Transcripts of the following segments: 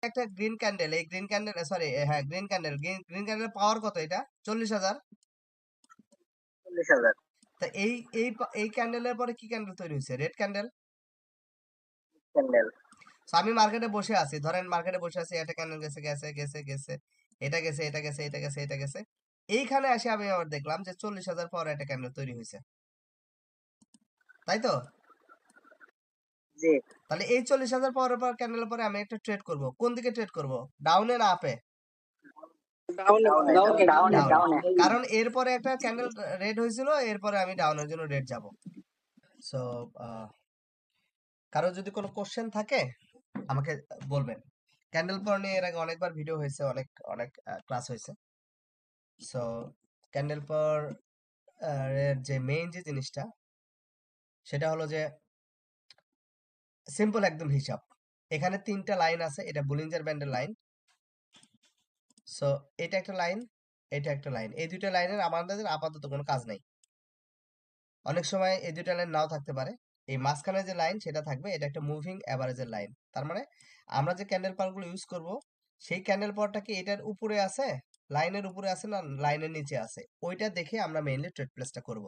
একটা green candle, এই green candle, sorry, হ্যাঁ গ্রিন ক্যান্ডেল, গ্রিন ক্যান্ডেলের পাওয়ার কত? এটা 40,000। 40,000 তা এই ক্যান্ডেলের পরে কি ক্যান্ডেল তৈরি হয়েছে? Red candle. ক্যান্ডেল। আমি মার্কেটে বসে আছি, ধরেন মার্কেটে বসে আছি, একটা ক্যান্ডেল গেছে গেছে গেছে গেছে, এটা গেছে এটা গেছে এটা গেছে এটা গেছে, এইখানে এসে আমি আবার দেখলাম যে 40,000 পাওয়ার একটা ক্যান্ডেল তৈরি হয়েছে, তাই তো? জি, তাহলে এই 40,000 পাওয়ারের পর ক্যান্ডেলের পরে আমি একটা ট্রেড করব, কোন দিকে ট্রেড করব? ডাউনে না আপে? ডাউনে ডাউনে ডাউনে। ডাউনে। কারণ এরপরে একটা ক্যান্ডেল রেড হয়েছিল, এরপরে আমি ডাউনের জন্য রেড যাব। সো কারো যদি কোনো কোশ্চেন থাকে আমাকে বলবেন। ক্যান্ডেল পাওয়ার নিয়ে এর আগে অনেকবার ভিডিও হয়েছে, অনেক অনেক ক্লাস হয়েছে। সো ক্যান্ডেল পাওয়ার এর যে মেইন যে জিনিসটা, সেটা হলো যে সিম্পল একদম হিসাব। এখানে 3টা লাইন আছে, এটা বুলিঞ্জার ব্যান্ডের লাইন। সো এটা একটা লাইন, এটা একটা লাইন, এই দুইটা লাইনের আমাদের আপাতত কোনো কাজ নাই। অনেক সময় এই দুইটা লাইন নাও থাকতে পারে। এই মাঝখানে যে লাইন সেটা থাকবে, এটা একটা মুভিং অ্যাভারেজের লাইন। তার মানে আমরা যে ক্যান্ডেল পাওয়ারগুলো ইউজ করব, সেই ক্যান্ডেল পাওয়ারটা কি এটার উপরে আছে, লাইনের উপরে আছে, না লাইনের নিচে আছে, ওইটা দেখে আমরা মেইনলি ট্রেড প্লেসটা করব।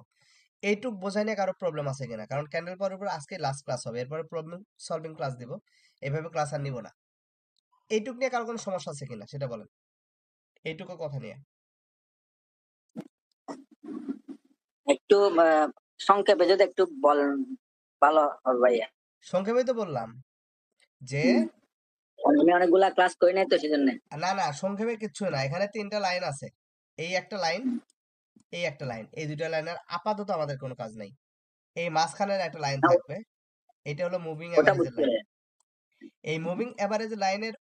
এইটুক বোঝাই নিয়ে কারো প্রবলেম আছে কিনা? কারণ ক্যান্ডেল পাওয়ার উপর আজকে লাস্ট ক্লাস হবে, এরপরে প্রবলেম সলভিং ক্লাস দিব, এভাবে ক্লাস আর নিব না। এইটুক নিয়ে কারো কোনো সমস্যা আছে কিনা সেটা বলেন, এইটুকু কথা নিয়ে। একটু সংক্ষেপে যদি একটু বলেন ভালো হবে ভাইয়া। সংক্ষেপে তো বললাম যে আমি অনেকগুলা ক্লাস করি নাই তো সেজন্য। না না, সংক্ষেপে কিচ্ছু না, এখানে 3টা লাইন আছে, এই একটা লাইন, এই একটা লাইন, এই দুইটা লাইনের আপাতত আমাদের কোনো কাজ নাই। এই মাঝখানের একটা লাইন থাকবে, এটা হলো মুভিং ওটা অ্যাভারেজের বুঝতে লাইন। এই মুভিং অ্যাভারেজ লাইনের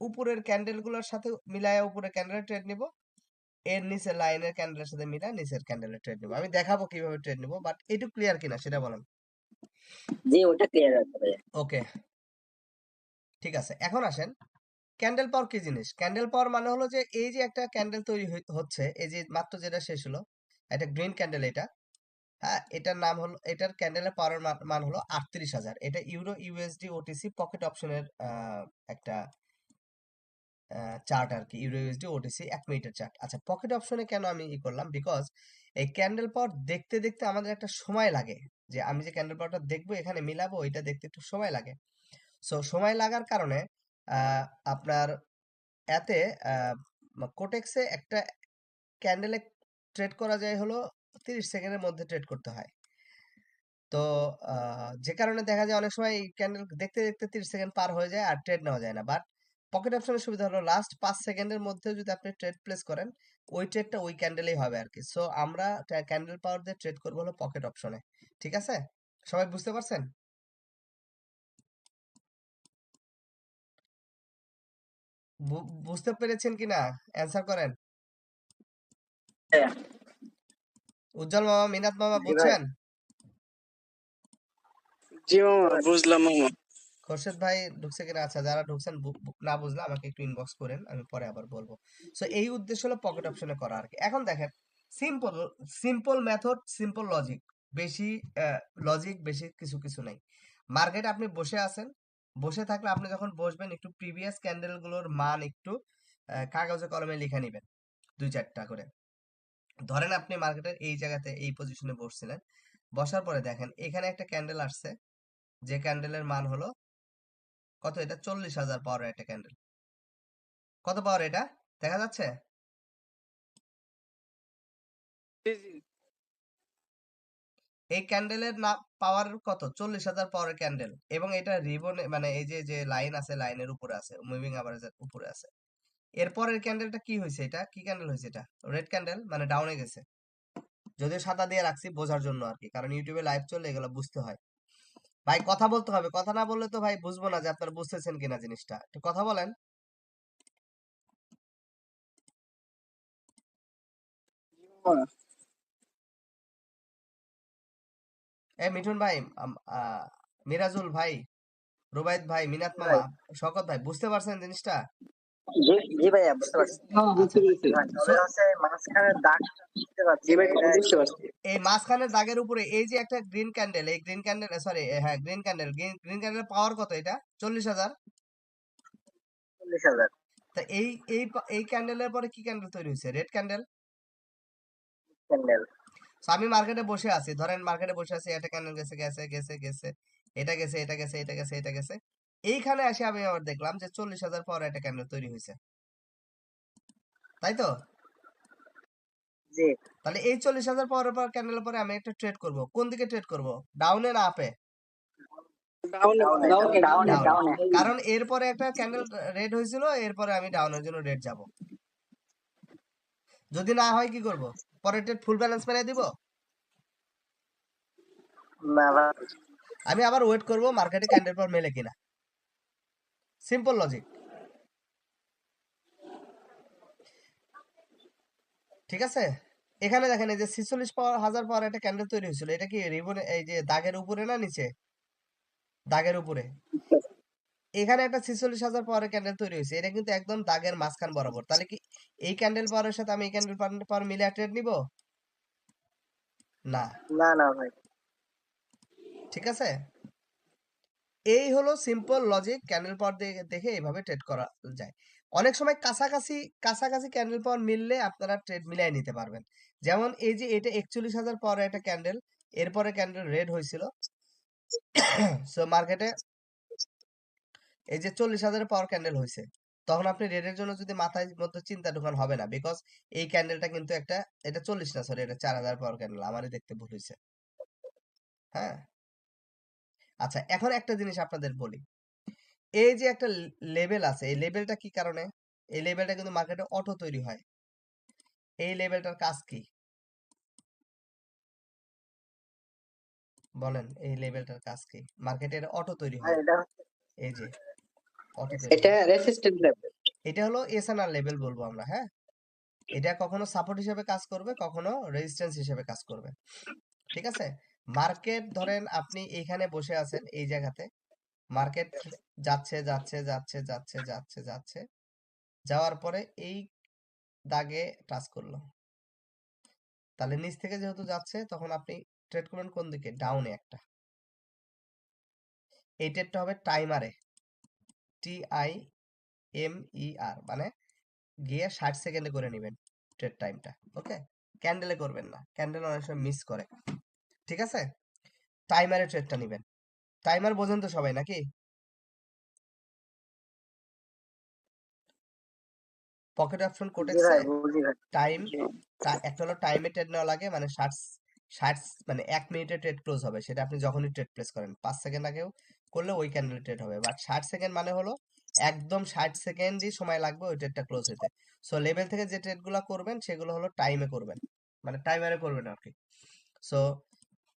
উপরের ক্যান্ডেল গুলোর সাথে মিলায় উপরের ক্যান্ডেলের ট্রেড নিব, এর নিচের লাইনের ক্যান্ডেলের সাথে মিলায় নিচের ক্যান্ডেলের ট্রেড নিব। আমি দেখাবো কিভাবে ট্রেড নিব, বাট এটুকু ক্লিয়ার কিনা সেটা বলেন। জি, ওটা ক্লিয়ার আছে ভাইয়া। ওকে, ঠিক আছে। এখন আসেন, ক্যান্ডেল পাওয়ার কি জিনিস? ক্যান্ডেল পাওয়ার মানে হলো যে এই যে একটা ক্যান্ডেল তৈরি হচ্ছে, এই যে মাত্র যেটা শেষ হলো, একটা গ্রিন ক্যান্ডেল, এটা, হ্যাঁ, এটার নাম হলো, এটার ক্যান্ডেলের পাওয়ার মান হলো 38,000। এটা ইউরো ইউএসডি ওটিসি পকেট অপশনের একটা চার্ট আর কি, ইউরো ইউএসডি ওটিসি 1 মিনিটের চার্ট। আচ্ছা, পকেট অপশনে কেন আমি করলাম? বিকজ এই ক্যান্ডেল পাওয়ার দেখতে দেখতে আমাদের একটা সময় লাগে, যে আমি যে ক্যান্ডেল পাওয়ারটা দেখবো এখানে মিলাবো, এটা দেখতে একটু সময় লাগে। সো সময় লাগার কারণে আহ, আপনার এতে কোটেক্সে একটা ক্যান্ডেলে ট্রেড করা যায় হলো 30 সেকেন্ডের মধ্যে ট্রেড করতে হয়। তো যে কারণে দেখা যায় অনেক সময় ক্যান্ডেল দেখতে দেখতে 30 সেকেন্ড পার হয়ে যায় আর ট্রেড নেওয়া যায় না। বাট পকেট অপশনের সুবিধা হলো লাস্ট 5 সেকেন্ডের মধ্যে যদি আপনি ট্রেড প্লেস করেন, ওই ট্রেডটা ওই ক্যান্ডেলেই হবে আর কি। সো আমরা ক্যান্ডেল পাওয়ার দিয়ে ট্রেড করবো হলো পকেট অপশনে। ঠিক আছে, সবাই বুঝতে পারছেন? বুঝতে পেরেছেন কিনা অ্যান্সার করেন। হ্যাঁ, উজ্জ্বল মামা, মিনাত মামা, জি ভাই। বুঝছেন? জি মামা, বুঝলাম মামা। খোরশেদ ভাই ঢুকছে কিনা? আচ্ছা, যারা ঢুকছেন না বুঝলে আমাকে একটু ইনবক্স করেন, আমি পরে আবার বলবো। সো এই উদ্দেশ্য হলো পকেট অপশনে করা আর কি। এখন দেখেন, simple simple method, simple logic, বেশি লজিক বেশি কিছু কিছু নাই। মার্কেটে আপনি বসে আছেন, বসে থাকলে আপনি যখন বসবেন একটু প্রিভিয়াস ক্যান্ডেল গুলোর মান একটু কাগজে কলমে লিখে নিবেন, 2-4টা করে। ধরেন আপনি মার্কেটের এই জায়গাতে এই পজিশনে বসছিলেন, বসার পরে দেখেন এখানে একটা ক্যান্ডেল আসছে, যে ক্যান্ডেলের মান হলো কত? এটা 40,000 পাওয়ার একটা ক্যান্ডেল। কত পাওয়ার এটা দেখা যাচ্ছে? এই ক্যান্ডেলের না পাওয়ার কত? 40,000 পাওয়ারের ক্যান্ডেল, এবং এটা রিবনে মানে এই যে যে লাইন আছে, লাইনের উপরে আছে, মুভিং অ্যাভারেজের উপরে আছে। এরপরের ক্যান্ডেলটা কি হয়েছে? এটা কি ক্যান্ডেল হয়েছে? এটা রেড ক্যান্ডেল, মানে ডাউনে গেছে। যদিও সাদা দিয়ে রাখছি বোঝার জন্য আর কি, কারণ ইউটিউবে লাইভ চললে এগুলো বুঝতে হয়। ভাই কথা বলতে হবে, কথা না বললে তো ভাই বুঝবো না যে আপনারা বুঝতেছেন কিনা জিনিসটা। একটু কথা বলেন। মিঠুন ভাই, মিরাজুল ভাই, রুবাইদ ভাই, মিনাত জি ভাই। মামা, শকত ভাই, বুঝতে পারছেন জিনিসটা? জি জি ভাইয়া, বুঝতে পারছি। আচ্ছা, সো তবে হচ্ছে মাঝখানে দাগ বুঝতে পারছি। জি ভাই, এটা বুঝতে পারছি। এই মাঝখানের দাগের উপরে এই যে একটা গ্রিন ক্যান্ডেল, এই গ্রিন ক্যান্ডেল, সরি, হ্যাঁ গ্রিন ক্যান্ডেল, গ্রিন ক্যান্ডেলের পাওয়ার কত? এটা 40,000। 40,000 তা এই ক্যান্ডেলের পরে কি ক্যান্ডেল তৈরি হয়েছে? Red candle. ক্যান্ডেল। আমি মার্কেটে বসে আছি, ধরেন মার্কেটে বসে আছি, একটা ক্যান্ডেল গেছে গেছে গেছে গেছে, এটা গেছে এটা গেছে এটা গেছে এটা গেছে, এইখানে এসে আমি আবার দেখলাম যে 40,000 পরে একটা ক্যান্ডেল তৈরি হয়েছে, তাই তো? জি তাহলে এই 40,000 পরের পর ক্যান্ডেলের পরে আমি একটা ট্রেড করব, কোন দিকে ট্রেড করব? ডাউনে না আপে? ডাউনে ডাউনে ডাউনে ডাউনে ডাউনে। ডাউনে। কারণ এরপরে একটা ক্যান্ডেল রেড হয়েছিল, এরপরে আমি ডাউনের জন্য রেড যাব। যদি না হয় কি করব? পরের ট্রেড ফুল ব্যালেন্স মেরে দিব? না ভাই, আমি আবার ওয়েট করব মার্কেটে ক্যান্ডেল পর মেলে কিনা। সিম্পল লজিক, ঠিক আছে? এখানে দেখেন এই যে 46,000 পাওয়ার একটা ক্যান্ডেল তৈরি হয়েছিল, এটা কি রিবন এই যে দাগের উপরে না নিচে? দাগের উপরে। এখানে একটা 46,000 পাওয়ারের ক্যান্ডেল তৈরি হয়েছে, এটা কিন্তু একদম দাগের মাঝখান বরাবর। তাহলে কি এই ক্যান্ডেল পাওয়ারের সাথে আমি এই ক্যান্ডেল পাওয়ার মিলে ট্রেড নিব? না। না না ভাই। ঠিক আছে, এই হলো সিম্পল লজিক। ক্যান্ডেল পাওয়ার দেখে এইভাবে ট্রেড করা যায়। অনেক সময় কাছাকাছি কাছাকাছি ক্যান্ডেল পাওয়ার মিললে আপনারা ট্রেড মিলাই নিতে পারবেন। যেমন এই যে এটা 41,000 পাওয়ার একটা ক্যান্ডেল, এরপরে ক্যান্ডেল রেড হয়েছিল, সো মার্কেটে এই যে 40,000 পাওয়ার ক্যান্ডেল হয়েছে, তখন আপনি রেডের জন্য যদি মাথায় মধ্যে চিন্তা ঢুকান হবে না, বিকজ এই ক্যান্ডেলটা কিন্তু একটা, এটা 40 না সরি, এটা 4,000 পাওয়ার ক্যান্ডেল, আমারই দেখতে ভুল হয়েছে। হ্যাঁ, আচ্ছা এখন একটা জিনিস আপনাদের বলি, এই যে একটা লেভেল আছে, এই লেভেলটা কি কারণে? এই লেভেলটা কিন্তু মার্কেটে অটো তৈরি হয়। এই লেভেলটার কাজ কি বলেন? এই লেভেলটার কাজ কি? মার্কেটে অটো তৈরি ভাই হয়, এটা এই যে অটো তৈরি এটা হয়। Resistant level. এটা হলো এসএনআর লেভেল বলবো আমরা, হ্যাঁ। এটা কখনো সাপোর্ট হিসেবে কাজ করবে, কখনো রেজিস্ট্যান্স হিসেবে কাজ করবে, ঠিক আছে? মার্কেট ধরেন আপনি এইখানে বসে আছেন এই জায়গাতে, মার্কেট যাচ্ছে যাচ্ছে যাচ্ছে যাচ্ছে যাচ্ছে যাচ্ছে, যাওয়ার পরে এই দাগে টাচ করলো, তাহলে নিচ থেকে যেহেতু যাচ্ছে তখন আপনি ট্রেড করবেন কোন দিকে? ডাউনে একটা। এই ট্রেডটা হবে টাইমারে, TIMER, মানে গিয়ে 60 সেকেন্ডে করে নেবেন ট্রেড টাইমটা, ওকে? ক্যান্ডেলে করবেন না, ক্যান্ডেল অনেক সময় মিস করে, ঠিক আছে? টাইমারে ট্রেডটা নেবেন। টাইমার বোঝেন তো সবাই নাকি? পকেট অপশন জি কোটেক্সে ভাই বুঝি ভাই। টাইম, একটা হলো টাইমে ট্রেড নেওয়া লাগে, মানে 60 60 মানে 1 মিনিটে ট্রেড ক্লোজ হবে, সেটা আপনি যখনই ট্রেড প্লেস করেন 5 সেকেন্ড আগেও করলে ওই ক্যান্ডেল ট্রেড হবে। বাট 60 সেকেন্ড মানে হলো একদম 60 সেকেন্ডই সময় লাগবে ওই ট্রেডটা ক্লোজ হতে। সো লেভেল থেকে যে ট্রেডগুলো করবেন সেগুলো হলো টাইমে করবেন, মানে টাইমারে করবেন আর কি। সো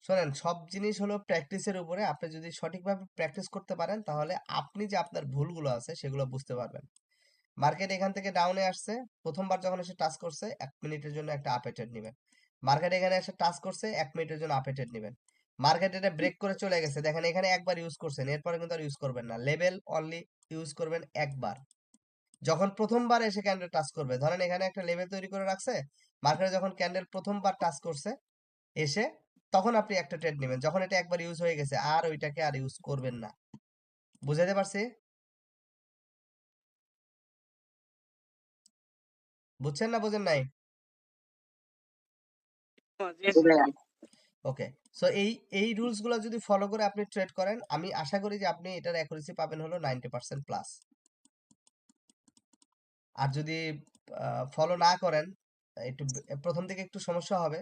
শোনেন, সব জিনিস হলো প্র্যাকটিসের উপরে। আপনি যদি সঠিকভাবে প্র্যাকটিস করতে পারেন তাহলে আপনি যে আপনার ভুলগুলো আছে সেগুলো বুঝতে পারবেন। মার্কেট এখান থেকে ডাউনে আসছে, প্রথমবার যখন এসে টাচ করছে 1 মিনিটের জন্য একটা আপে ট্রেড নেবেন। মার্কেট এখানে এসে টাচ করছে 1 মিনিটের জন্য আপে ট্রেড নেবেন। মার্কেট এটা ব্রেক করে চলে গেছে, দেখেন এখানে একবার ইউজ করছেন, এরপরে কিন্তু আর ইউজ করবেন না, লেভেল অনলি ইউজ করবেন একবার। যখন প্রথমবার এসে ক্যান্ডেল টাচ করবে, ধরেন এখানে একটা লেভেল তৈরি করে রাখছে, মার্কেটে যখন ক্যান্ডেল প্রথমবার টাচ করছে এসে, তখন আপনি একটা ট্রেড নেবেন, যখন এটা একবার ইউজ হয়ে গেছে আর ওইটাকে আর ইউজ করবেন না। বুঝাতে পারছি? বুঝছেন না বোঝেন নাই? জি জি ভাইয়া। ওকে, সো এই রুলস গুলো যদি ফলো করে আপনি ট্রেড করেন, আমি আশা করি যে আপনি এটার অ্যাকুরেসি পাবেন হলো 90% প্লাস। আর যদি ফলো না করেন, একটু প্রথম থেকে একটু সমস্যা হবে,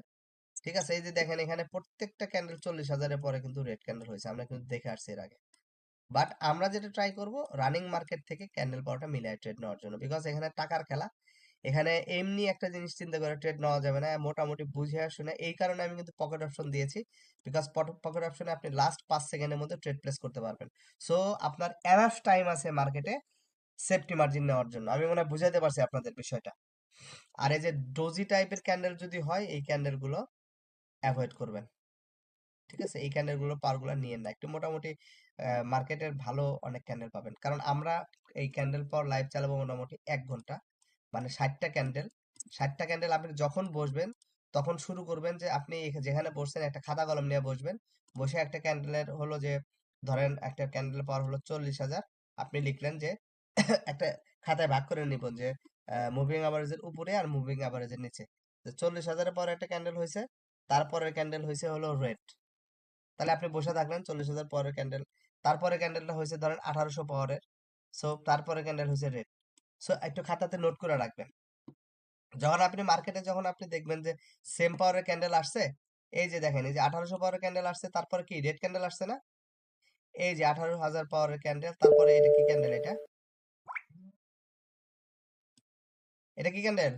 ঠিক আছে? এই যে দেখেন এখানে প্রত্যেকটা ক্যান্ডেল 40,000-এর পরে কিন্তু রেড ক্যান্ডেল হয়েছে, আমরা কিন্তু দেখে আসছি এর আগে। বাট আমরা যেটা ট্রাই করব, রানিং মার্কেট থেকে ক্যান্ডেল পাওয়াটা মিলিয়ে ট্রেড নেওয়ার জন্য, বিকজ এখানে টাকার খেলা। এখানে এমনি একটা জিনিস চিন্তা করে ট্রেড নেওয়া যাবে না, মোটামুটি বুঝে শুনে। এই কারণে আমি কিন্তু পকেট অপশন দিয়েছি, বিকজ পকেট অপশনে আপনি লাস্ট 5 সেকেন্ডের মধ্যে ট্রেড প্লেস করতে পারবেন। সো আপনার এনাফ টাইম আছে মার্কেটে সেফটি মার্জিন নেওয়ার জন্য। আমি মনে হয় বুঝাইতে পারছি আপনাদের বিষয়টা। আর এই যে ডোজি টাইপের ক্যান্ডেল যদি হয়, এই ক্যান্ডেল গুলো অ্যাভয়েড করবেন, ঠিক আছে? এই ক্যান্ডেল গুলো পাওয়ার নিয়েন না, একটু মোটামুটি মার্কেটের ভালো অনেক ক্যান্ডেল পাবেন, কারণ আমরা এই ক্যান্ডেল পাওয়ার লাইভ চালাবো মোটামুটি 1 ঘন্টা, মানে 60টা ক্যান্ডেল। 60টা ক্যান্ডেল আপনি যখন বসবেন তখন শুরু করবেন যে আপনি যেখানে বসছেন একটা খাতা কলম নিয়ে বসবেন, বসে একটা ক্যান্ডেলের হলো যে, ধরেন একটা ক্যান্ডেল পাওয়ার হলো 40,000, আপনি লিখলেন যে একটা খাতায় ভাগ করে নিব যে মুভিং অ্যাভারেজের উপরে আর মুভিং অ্যাভারেজের নিচে। 40,000-এর পরে একটা ক্যান্ডেল হয়েছে, তারপরের ক্যান্ডেল হয়েছে হলো রেড। তাহলে আপনি বসে থাকলেন 40,000 পরের ক্যান্ডেল, তারপরে ক্যান্ডেলটা হয়েছে ধরেন 1800 পাওয়ারের, সো তারপরে ক্যান্ডেল হয়েছে রেড। সো একটু খাতাতে নোট করে রাখবেন। যখন আপনি মার্কেটে যখন আপনি দেখবেন যে সেম পাওয়ারের ক্যান্ডেল আসছে, এই যে দেখেন এই যে 1800 পাওয়ারের ক্যান্ডেল আসছে, তারপরে কি রেড ক্যান্ডেল আসছে না, এই যে 18,000 পাওয়ারের ক্যান্ডেল, তারপরে এটা কি ক্যান্ডেল, এটা এটা কি ক্যান্ডেল,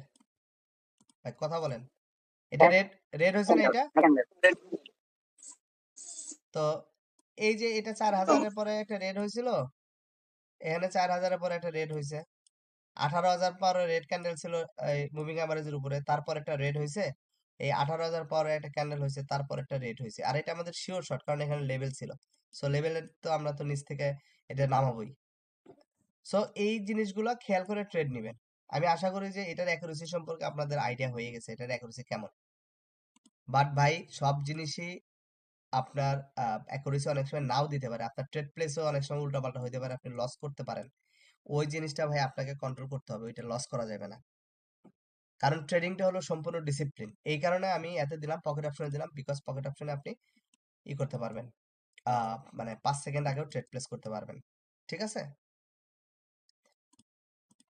ভাই কথা বলেন, এটা রেড, রেড হয়েছে না এটা। ক্যান্ডেল তো এই যে এটা 4,000-এর পরে একটা রেড হয়েছিল, এখানে 4,000-এর পরে একটা রেড হয়েছে, 18,000 পরে রেড ক্যান্ডেল ছিল এই মুভিং অ্যাভারেজের উপরে, তারপর একটা রেড হয়েছে, এই 18,000 পরে একটা ক্যান্ডেল হয়েছে, তারপর একটা রেড হয়েছে। আর এটা আমাদের শিওর শট, কারণ এখানে লেভেল ছিল। সো লেভেলের তো আমরা তো নিচ থেকে এটা নামাবোই। সো এই জিনিসগুলো খেয়াল করে ট্রেড নেবেন। আমি আশা করি যে এটার অ্যাকুরেসি সম্পর্কে আপনাদের আইডিয়া হয়ে গেছে, এটার অ্যাকুরেসি কেমন। বাট ভাই সব জিনিসই আপনার অ্যাকুরেসি অনেক সময় নাও দিতে পারে, আপনার ট্রেড প্লেসও অনেক সময় উল্টাপাল্টা হইতে পারে, আপনি লস করতে পারেন। ওই জিনিসটা ভাই আপনাকে কন্ট্রোল করতে হবে, ওইটা লস করা যাবে না। কারণ ট্রেডিংটা হলো সম্পূর্ণ ডিসিপ্লিন। এই কারণে আমি এতে দিলাম, পকেট অপশনে দিলাম, বিকজ পকেট অপশনে আপনি করতে পারবেন, মানে 5 সেকেন্ড আগেও ট্রেড প্লেস করতে পারবেন। ঠিক আছে?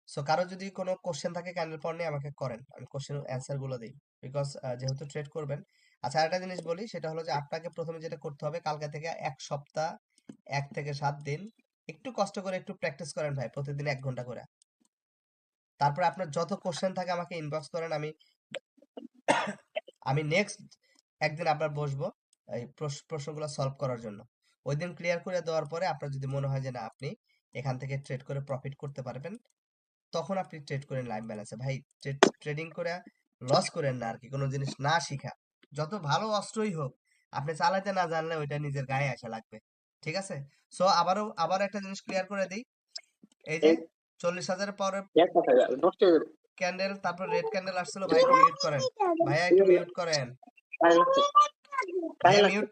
সো কারো যদি কোনো কোশ্চেন থাকে ক্যান্ডেল পর নিয়ে আমাকে করেন, আমি কোশ্চেন অ্যান্সার গুলো দিই, বিকজ যেহেতু ট্রেড করবেন। আচ্ছা আরেকটা জিনিস বলি, সেটা হলো যে আপনাকে প্রথমে যেটা করতে হবে, কালকে থেকে 1 সপ্তাহ 1 থেকে 7 দিন একটু কষ্ট করে একটু প্র্যাকটিস করেন ভাই, প্রতিদিন 1 ঘন্টা করে। তারপরে আপনার যত কোশ্চেন থাকে আমাকে ইনবক্স করেন, আমি আমি নেক্সট একদিন আপনার বসবো এই প্রশ্নগুলো সলভ করার জন্য। ওই দিন ক্লিয়ার করে দেওয়ার পরে আপনার যদি মনে হয় যে না আপনি এখান থেকে ট্রেড করে প্রফিট করতে পারবেন, তখন আপনি ট্রেড করেন লাইভ ব্যালেন্সে। ভাই ট্রেডিং করে লস করেন না আর কি, কোনো জিনিস না শিখা। যত ভালো অস্ত্রই হোক, আপনি চালাতে না জানলে ওইটা নিজের গায়ে আসা লাগবে। ঠিক আছে? সো আবার একটা জিনিস ক্লিয়ার করে দিই, এই যে 40,000 পরে ক্যান্ডেল, তারপর রেড ক্যান্ডেল আসছিল, ভাই একটু মিউট করেন, ভাইয়া একটু মিউট করেন, ভাইয়া মিউট।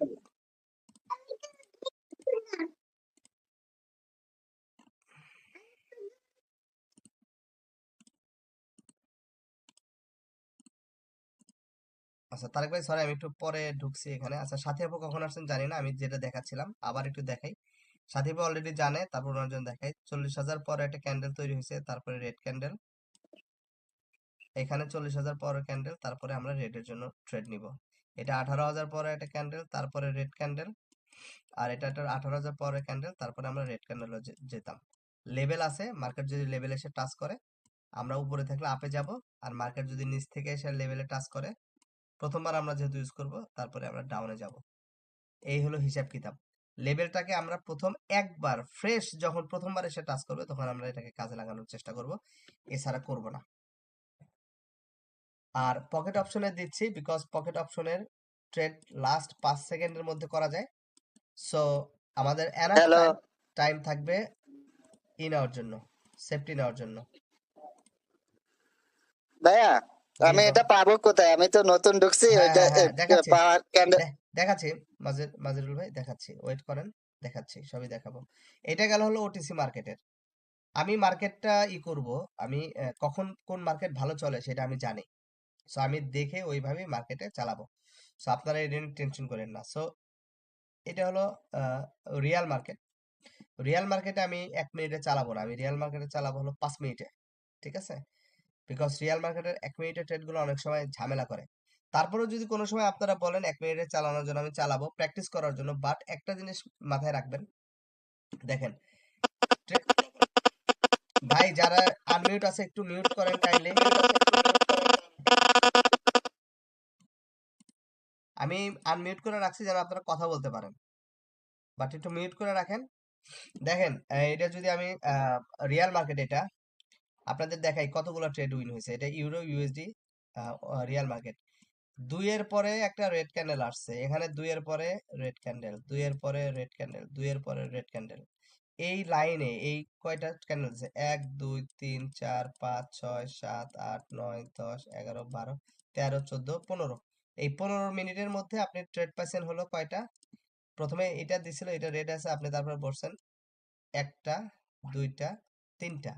আচ্ছা তারেক ভাই সরি, আমি একটু পরে ঢুকছি এখানে। আচ্ছা সাথী আপু কখন আসছেন জানি না, আমি যেটা দেখাচ্ছিলাম আবার একটু দেখাই। সাথী আপু অলরেডি জানে, তারপর ওনার জন্য দেখাই। 40,000 পরে একটা ক্যান্ডেল তৈরি হয়েছে, তারপরে রেড ক্যান্ডেল, এখানে 40,000 পরের ক্যান্ডেল, তারপরে আমরা রেডের জন্য ট্রেড নিব। এটা 18,000 পরে একটা ক্যান্ডেল, তারপরে রেড ক্যান্ডেল, আর এটা একটা 18,000 পরের ক্যান্ডেল, তারপরে আমরা রেড ক্যান্ডেলে যেতাম। লেভেল আছে, মার্কেট যদি লেভেল এসে টাচ করে আমরা উপরে থাকলে আপে যাব, আর মার্কেট যদি নিচ থেকে এসে লেভেলে টাচ করে, প্রথমবার আমরা যেহেতু ইউজ করব, তারপরে আমরা ডাউনে যাব। এই হলো হিসাব কিতাব। লেভেলটাকে আমরা প্রথম একবার ফ্রেশ যখন প্রথমবার এসে টাচ করবে, তখন আমরা এটাকে কাজে লাগানোর চেষ্টা করব, এছাড়া করব না। আর পকেট অপশনে দিচ্ছি বিকজ পকেট অপশনের ট্রেড লাস্ট 5 সেকেন্ডের মধ্যে করা যায়। সো আমাদের এনাফ টাইম থাকবে নেওয়ার জন্য, সেফটি নেওয়ার জন্য। ভাইয়া জি আমি bro। এটা পাবো কোথায়? আমি তো নতুন ঢুকছি। হ্যাঁ ওইটা হ্যাঁ হ্যাঁ দেখাচ্ছি, পাওয়ার ক্যান্ডেল দেখাচ্ছি মাজেরুল ভাই, দেখাচ্ছি, ওয়েট করেন, দেখাচ্ছি, সবই দেখাবো। এটা গেল হলো ওটিসি মার্কেটের। আমি মার্কেটটা করব, আমি কখন কোন মার্কেট ভালো চলে সেটা আমি জানি। সো আমি দেখে ওইভাবেই মার্কেটে চালাবো। সো আপনারা এটা নিয়ে টেনশন করেন না। সো এটা হলো রিয়াল মার্কেট। রিয়াল মার্কেটে আমি 1 মিনিটে চালাবো না, আমি রিয়াল মার্কেটে চালাবো হলো 5 মিনিটে। ঠিক আছে? বিকজ রিয়াল মার্কেটের 1 মিনিটের ট্রেডগুলো অনেক সময় ঝামেলা করে। তারপরেও যদি কোনো সময় আপনারা বলেন 1 মিনিটে চালানোর জন্য, আমি চালাবো প্র্যাকটিস করার জন্য। বাট একটা জিনিস মাথায় রাখবেন, দেখেন ভাই যারা আনমিউট আছে একটু মিউট করেন কাইন্ডলি। আমি আনমিউট করে রাখছি যেন আপনারা কথা বলতে পারেন, বাট একটু মিউট করে রাখেন। দেখেন এটা যদি আমি রিয়াল মার্কেট, এটা আপনাদের দেখাই কতগুলো ট্রেড উইন হয়েছে। এটা ইউরো ইউএসডি রিয়াল মার্কেট। 2 এর পরে একটা রেড ক্যান্ডেল আসছে, এখানে 2 এর পরে রেড ক্যান্ডেল, 2 এর পরে রেড ক্যান্ডেল, 2 এর পরে রেড ক্যান্ডেল। এই লাইনে এই কয়টা ক্যান্ডেল আছে, 1 2 3 4 5 6 7 8 9 10 11 12 13 14 15। এই 15 মিনিটের মধ্যে আপনি ট্রেড পাইছেন হলো কয়টা, প্রথমে এটা দিছিল, এটা রেড আছে, আপনি তারপর বলছেন একটা, দুইটা, তিনটা।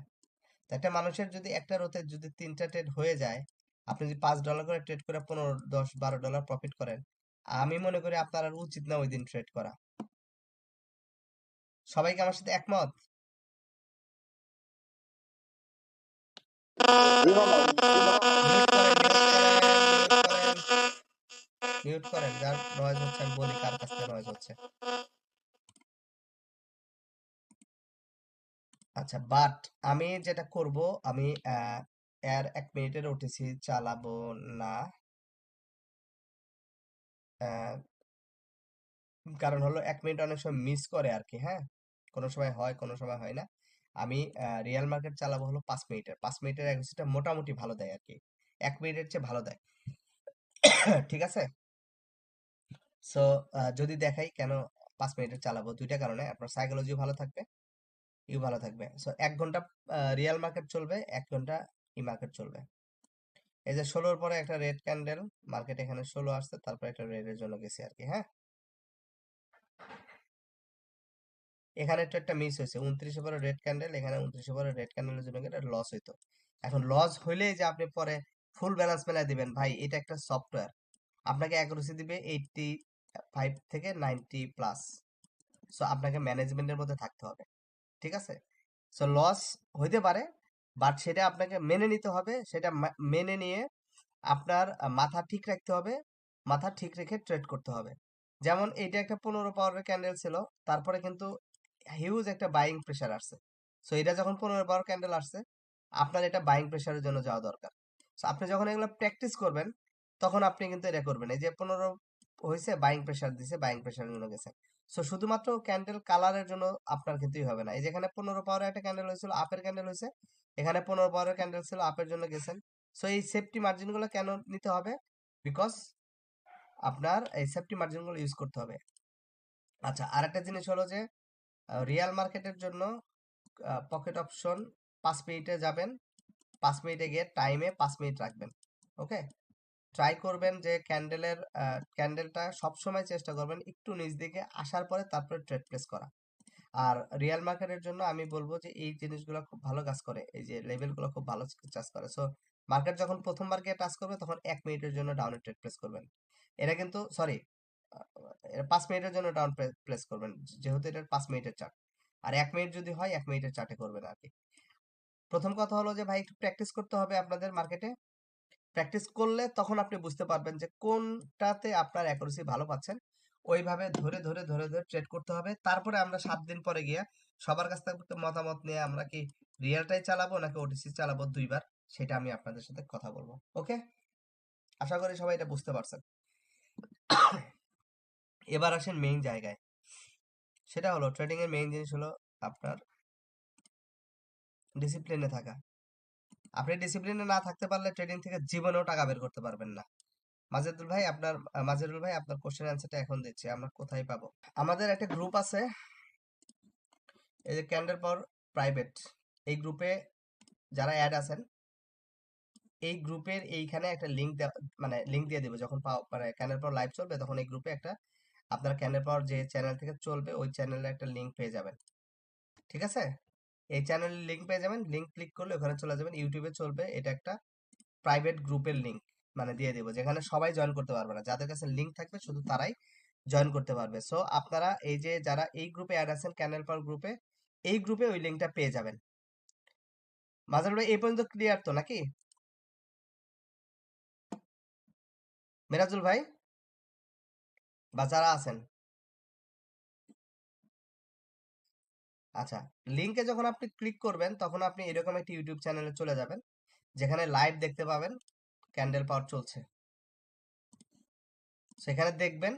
তো একটা মানুষের যদি একটা রোতে যদি 3টা ট্রেড হয়ে যায়, আপনি যদি $5 করে ট্রেড করে 15, 10, $12 প্রফিট করেন, আমি মনে করি আপনার আর উচিত না ওই দিন ট্রেড করা। সবাই কি আমার সাথে একমত? জি মামা। মিউট করেন, যার নয়েজ হচ্ছে আমি বলি কার কাছ থেকে নয়েজ হচ্ছে। আচ্ছা, বাট আমি যেটা করব, আমি এর 1 মিনিটের ওটিসি চালাবো না। আহ, কারণ হলো 1 মিনিট অনেক সময় মিস করে আর কি, হ্যাঁ, কোনো সময় হয় কোনো সময় হয় না। আমি রিয়েল মার্কেট চালাবো হলো 5 মিনিটের। 5 মিনিটের অ্যাকুরেসিটা মোটামুটি ভালো দেয় আর কি, 1 মিনিটের চেয়ে ভালো দেয়। ঠিক আছে। সো যদি দেখাই কেন 5 মিনিটের চালাবো, দুইটা কারণে, আপনার সাইকোলজিও ভালো থাকবে, ইউ ভালো থাকবে। সো 1 ঘন্টা রিয়েল মার্কেট চলবে, 1 ঘন্টা ই মার্কেট চলবে। এই যে 16-র পরে একটা রেড ক্যান্ডেল, মার্কেট এখানে 16 আসছে, তারপর একটা রেড এর জন্য গেছে আর কি, হ্যাঁ। এখানে তো একটা মিস হয়েছে, 29-এ পরে রেড ক্যান্ডেল, এখানে 29-এ পরে রেড ক্যান্ডেলের জন্য এটা লস হইতো। এখন লস হইলেই যে আপনি পরে ফুল ব্যালেন্স মেলায় দিবেন, ভাই এটা একটা সফটওয়্যার, আপনাকে অ্যাকুরেসি দিবে 85 থেকে 90 প্লাস। সো আপনাকে ম্যানেজমেন্টের মধ্যে থাকতে হবে, ঠিক আছে। সো লস হইতে পারে, বাট সেটা আপনাকে মেনে নিতে হবে, সেটা মেনে নিয়ে আপনার মাথা ঠিক রাখতে হবে, মাথা ঠিক রেখে ট্রেড করতে হবে। যেমন এইটা একটা 15 পাওয়ারের ক্যান্ডেল ছিল, তারপরে কিন্তু হিউজ একটা বাইং প্রেসার আসছে। সো এটা যখন 15 পাওয়ার ক্যান্ডেল আসছে, আপনার এটা বাইং প্রেসারের জন্য যাওয়া দরকার। সো আপনি যখন এগুলো প্র্যাকটিস করবেন, তখন আপনি কিন্তু এটা করবেন। এই যে 15 হয়েছে, বাইং প্রেসার দিছে, বাইং প্রেসারের জন্য গেছে। সো শুধুমাত্র ক্যান্ডেল কালারের জন্য আপনার কিছুই হবে না। এই যেখানে 15 পাওয়ারের একটা ক্যান্ডেল হয়েছিল, আপের ক্যান্ডেল হয়েছে, এখানে 15 পাওয়ারের ক্যান্ডেল ছিল, আপের জন্য গেছেন। সো এই সেফটি মার্জিন গুলো কেন নিতে হবে? বিকজ আপনার এই সেফটি মার্জিন গুলো ইউজ করতে হবে। আচ্ছা, আরেকটা জিনিস হলো যে রিয়াল মার্কেটের জন্য পকেট অপশন 5 মিনিটে যাবেন, 5 মিনিটে গিয়ে টাইমে 5 মিনিট রাখবেন। ওকে, ট্রাই করবেন যে ক্যান্ডেলটা সবসময় চেষ্টা করবেন একটু নিচ দিকে আসার পরে তারপরে ট্রেড প্লেস করা। আর রিয়াল মার্কেটের জন্য আমি বলবো যে এই জিনিসগুলো খুব ভালো কাজ করে, এই যে লেভেলগুলো খুব ভালো কাজ করে। সো মার্কেট যখন প্রথমবার গিয়ে টাচ করবে, তখন 1 মিনিটের জন্য ডাউনে ট্রেড প্লেস করবেন। এটা কিন্তু সরি, 5 মিনিটের জন্য ডাউন প্লেস করবেন, যেহেতু এটা 5 মিনিটের চার্ট। আর 1 মিনিট যদি হয়, 1 মিনিটের চার্টে করবেন আর কি। প্রথম কথা হলো যে ভাই একটু প্র্যাকটিস করতে হবে আপনাদের মার্কেটে। প্র্যাকটিস করলে তখন আপনি বুঝতে পারবেন যে কোনটাতে আপনার অ্যাকুরেসি ভালো পাচ্ছেন। ওইভাবে ধরে ধরে ধরে ধরে ট্রেড করতে হবে। তারপরে আমরা 7 দিন পরে গিয়ে সবার কাছ থেকে মতামত নিয়ে আমরা কি রিয়েলটাই চালাবো নাকি ওটিসি চালাবো 2বার, সেটা আমি আপনাদের সাথে কথা বলবো। ওকে, আশা করি সবাই এটা বুঝতে পারছেন। এবার আসেন মেইন জায়গায়, সেটা হলো ট্রেডিং এর মেইন জিনিস হলো আপনার ডিসিপ্লিনে থাকা। আপনি ডিসিপ্লিনে না থাকতে পারলে ট্রেডিং থেকে জীবনেও টাকা বের করতে পারবেন না। মাজেদুল ভাই আপনার কোশ্চেন অ্যান্সারটা এখন দিচ্ছি, আমরা কোথায় পাবো? আমাদের একটা গ্রুপ আছে, এই যে ক্যান্ডেল পাওয়ার প্রাইভেট, এই গ্রুপে যারা অ্যাড আছেন, এই গ্রুপের এইখানে একটা লিংক, মানে লিংক দিয়ে দেবে যখন মানে ক্যান্ডেল পাওয়ার লাইভ চলবে, তখন এই গ্রুপে একটা আপনার ক্যান্ডেল পাওয়ার যে চ্যানেল থেকে চলবে, ওই চ্যানেলে একটা লিংক পেয়ে যাবেন, ঠিক আছে। এই চ্যানেলের লিংক পেয়ে যাবেন, লিংক ক্লিক করলে ওখানে চলে যাবেন, ইউটিউবে চলবে, এটা একটা প্রাইভেট গ্রুপের লিংক মানে দিয়ে দেবো, যেখানে সবাই জয়েন করতে পারবে না, যাদের কাছে লিংক থাকবে শুধু তারাই জয়েন করতে পারবে। সো আপনারা এই যে যারা এই গ্রুপে অ্যাড আছেন, ক্যান্ডেল পাওয়ার গ্রুপে, এই গ্রুপে ওই লিংকটা পেয়ে যাবেন। মাজার ভাই এই পর্যন্ত ক্লিয়ার তো নাকি? মিরাজুল ভাই বা যারা আছেন, আচ্ছা, লিংকে যখন আপনি ক্লিক করবেন, তখন আপনি এরকম একটা ইউটিউব চ্যানেলে চলে যাবেন, যেখানে লাইভ দেখতে পাবেন ক্যান্ডেল পাওয়ার চলছে। সেখানে দেখবেন,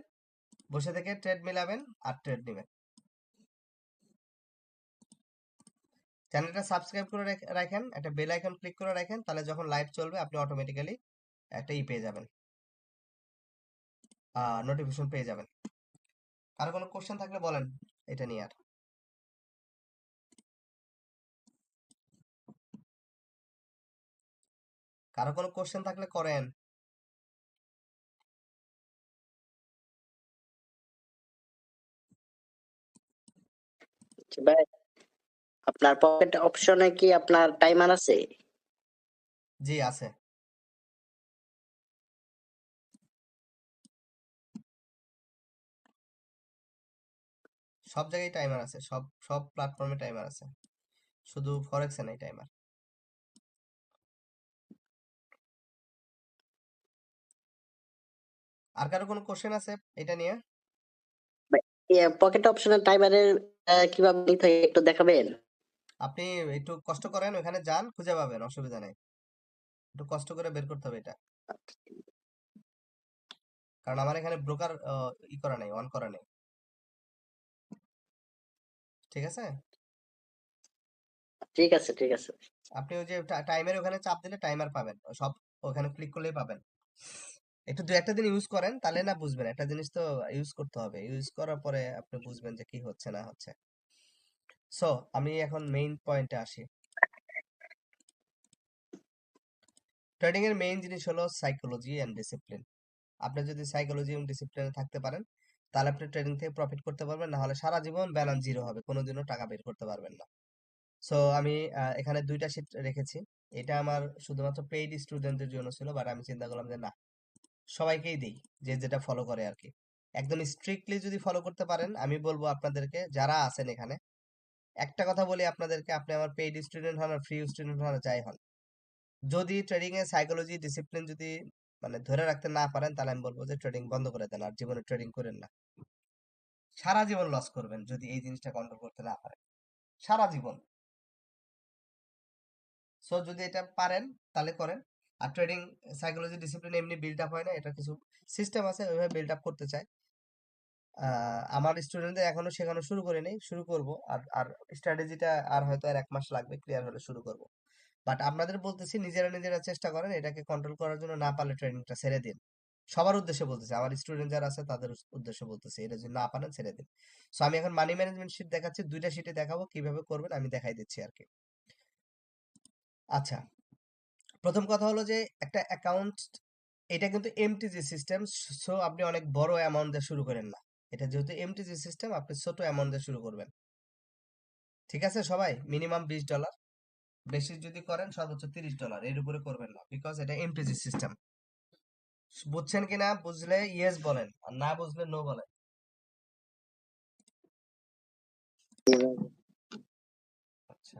বসে থেকে ট্রেড মিলাবেন আর ট্রেড নেবেন। চ্যানেলটা সাবস্ক্রাইব করে রাখেন, একটা বেল আইকন ক্লিক করে রাখেন, তাহলে যখন লাইভ চলবে আপনি অটোমেটিক্যালি একটা পেয়ে যাবেন, নোটিফিকেশন পেয়ে যাবেন। আর কোনো কোশ্চেন থাকলে বলেন এটা নিয়ে। আর কারো কোনো কোশ্চেন থাকলে করেন। ভাই আপনার পকেট অপশনে কি আপনার টাইমার আছে? জি আছে। সব জায়গায় টাইমার আছে, সব সব প্ল্যাটফর্মে টাইমার আছে, শুধু ফরেক্সে নাই টাইমার। আর কারো কোনো কোশ্চেন আছে এটা নিয়ে? পকেট অপশনের টাইমারের কিভাবে নিতে হয় একটু দেখাবেন? আপনি একটু কষ্ট করেন, ওখানে যান, খুঁজে পাবেন, অসুবিধা নেই। একটু কষ্ট করে বের করতে হবে এটা, কারণ আমার এখানে ব্রোকার ই করা নেই, অন করা নেই। ঠিক আছে? ঠিক আছে, ঠিক আছে। আপনি ওই যে টাইমের ওখানে চাপ দিলে টাইমার পাবেন, সব ওখানে ক্লিক করলেই পাবেন। একটু দু একটা দিন ইউজ করেন, তাহলে না বুঝবেন। একটা জিনিস তো ইউজ করতে হবে, ইউজ করার পরে আপনি বুঝবেন যে কি হচ্ছে না হচ্ছে। সো আমি এখন মেইন পয়েন্টে আসি। ট্রেডিং এর মেইন জিনিস হলো সাইকোলজি এন্ড ডিসিপ্লিন। আপনি যদি সাইকোলজি এবং ডিসিপ্লিনে থাকতে পারেন, তাহলে আপনি ট্রেডিং থেকে প্রফিট করতে পারবেন, না হলে সারা জীবন ব্যালেন্স জিরো হবে, কোনোদিনও টাকা বের করতে পারবেন না। সো আমি এখানে দুইটা শিট রেখেছি। এটা আমার শুধুমাত্র পেইড স্টুডেন্টদের জন্য ছিল, বাট আমি চিন্তা করলাম যে না, সবাইকেই দিই, যে যেটা ফলো করে আর কি। একদম স্ট্রিক্টলি যদি ফলো করতে পারেন, আমি বলবো আপনাদেরকে, যারা আছেন এখানে, একটা কথা বলি আপনাদেরকে, আপনি আমার পেইড স্টুডেন্ট হন আর ফ্রি স্টুডেন্ট হন আর যাই হন, যদি ট্রেডিং এ সাইকোলজি ডিসিপ্লিন যদি মানে ধরে রাখতে না পারেন, তাহলে আমি বলবো যে ট্রেডিং বন্ধ করে দেন, আর জীবনে ট্রেডিং করেন না। সারা জীবন লস করবেন যদি এই জিনিসটা কন্ট্রোল করতে না পারেন, সারা জীবন। সো যদি এটা পারেন তাহলে করেন। আর ট্রেডিং সাইকোলজি ডিসিপ্লিন এমনি বিল্ড আপ হয় না, এটা কিছু সিস্টেম আছে, ওইভাবে বিল্ড আপ করতে চাই। আমার স্টুডেন্টদের এখনো শেখানো শুরু করিনি, শুরু করব। আর আর স্ট্র্যাটেজিটা আর হয়তো আর 1 মাস লাগবে, ক্লিয়ার হলে শুরু করব। বাট আপনাদের বলতেছি, নিজেরা নিজেরা চেষ্টা করেন, এটাকে কন্ট্রোল করার জন্য না পারলে ট্রেনিংটা ছেড়ে দিন। সবার উদ্দেশ্যে বলতেছি, আমার স্টুডেন্ট যারা আছে তাদের উদ্দেশ্যে বলতেছি, এটা যদি না পারেন ছেড়ে দিন। সো আমি এখন মানি ম্যানেজমেন্ট শিট দেখাচ্ছি, দুইটা শিটে দেখাবো কিভাবে করবেন, আমি দেখাই দিচ্ছি আর কি। আচ্ছা, প্রথম কথা হলো যে একটা অ্যাকাউন্ট, এটা কিন্তু এমটিজি সিস্টেম। সো আপনি অনেক বড় অ্যামাউন্ট দিয়ে শুরু করেন না, এটা যেহেতু এমটিজি সিস্টেম, আপনি ছোট অ্যামাউন্ট দিয়ে শুরু করবেন। ঠিক আছে সবাই? মিনিমাম $20, বেশি যদি করেন সর্বোচ্চ $30, এর উপরে করবেন না, বিকজ এটা এমটিজি সিস্টেম। বুঝছেন কিনা? বুঝলে ইয়েস বলেন, আর না বুঝলে নো বলেন। আচ্ছা,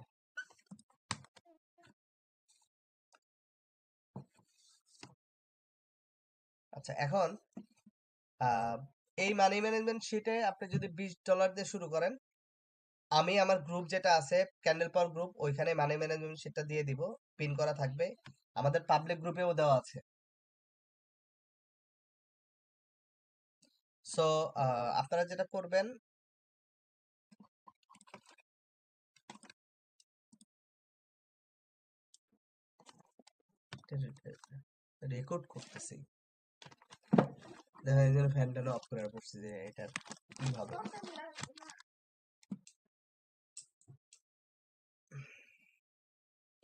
আচ্ছা, এখন এই মানি ম্যানেজমেন্ট শিটে আপনি যদি $20 দিয়ে শুরু করেন, আমি আমার গ্রুপ যেটা আছে, ক্যান্ডেল পাওয়ার গ্রুপ, ওইখানে মানি ম্যানেজমেন্ট শিটটা দিয়ে দিব, পিন করা থাকবে। আমাদের পাবলিক গ্রুপেও দেওয়া আছে। সো আপনারা যেটা করবেন, রেকর্ড করতেছি, দেখা যায় ফ্যানটা অফ করে পড়ছি, যে এটা কি হবে।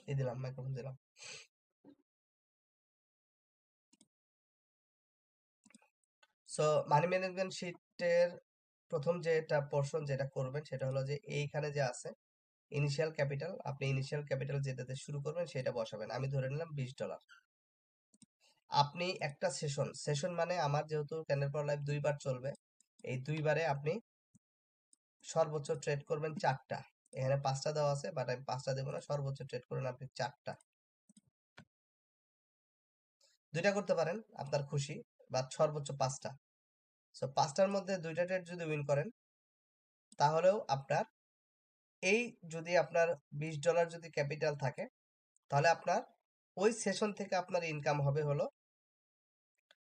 এই দিলাম, মাইক্রোফোন দিলাম। সো মানি ম্যানেজমেন্ট শিটের প্রথম যেটা পোর্শন যেটা করবেন, সেটা হলো যে এইখানে যে আছে ইনিশিয়াল ক্যাপিটাল, আপনি ইনিশিয়াল ক্যাপিটাল যেটাতে শুরু করবেন সেটা বসাবেন। আমি ধরে নিলাম $20। আপনি একটা সেশন, সেশন মানে আমার যেহেতু ক্যান্ডেল পাওয়ার লাইভ 2 বার চলবে, এই 2 বারে আপনি সর্বোচ্চ ট্রেড করবেন 4টা। এখানে 5টা দেওয়া আছে, বাট আমি 5টা দেবো না, সর্বোচ্চ ট্রেড করেন আপনি 4টা। 2টা করতে পারেন আপনার খুশি, বা সর্বোচ্চ 5টা। সো 5টার মধ্যে 2টা ট্রেড যদি উইন করেন, তাহলেও আপনার এই, যদি আপনার $20 যদি ক্যাপিটাল থাকে, তাহলে আপনার ওই সেশন থেকে আপনার ইনকাম হবে হলো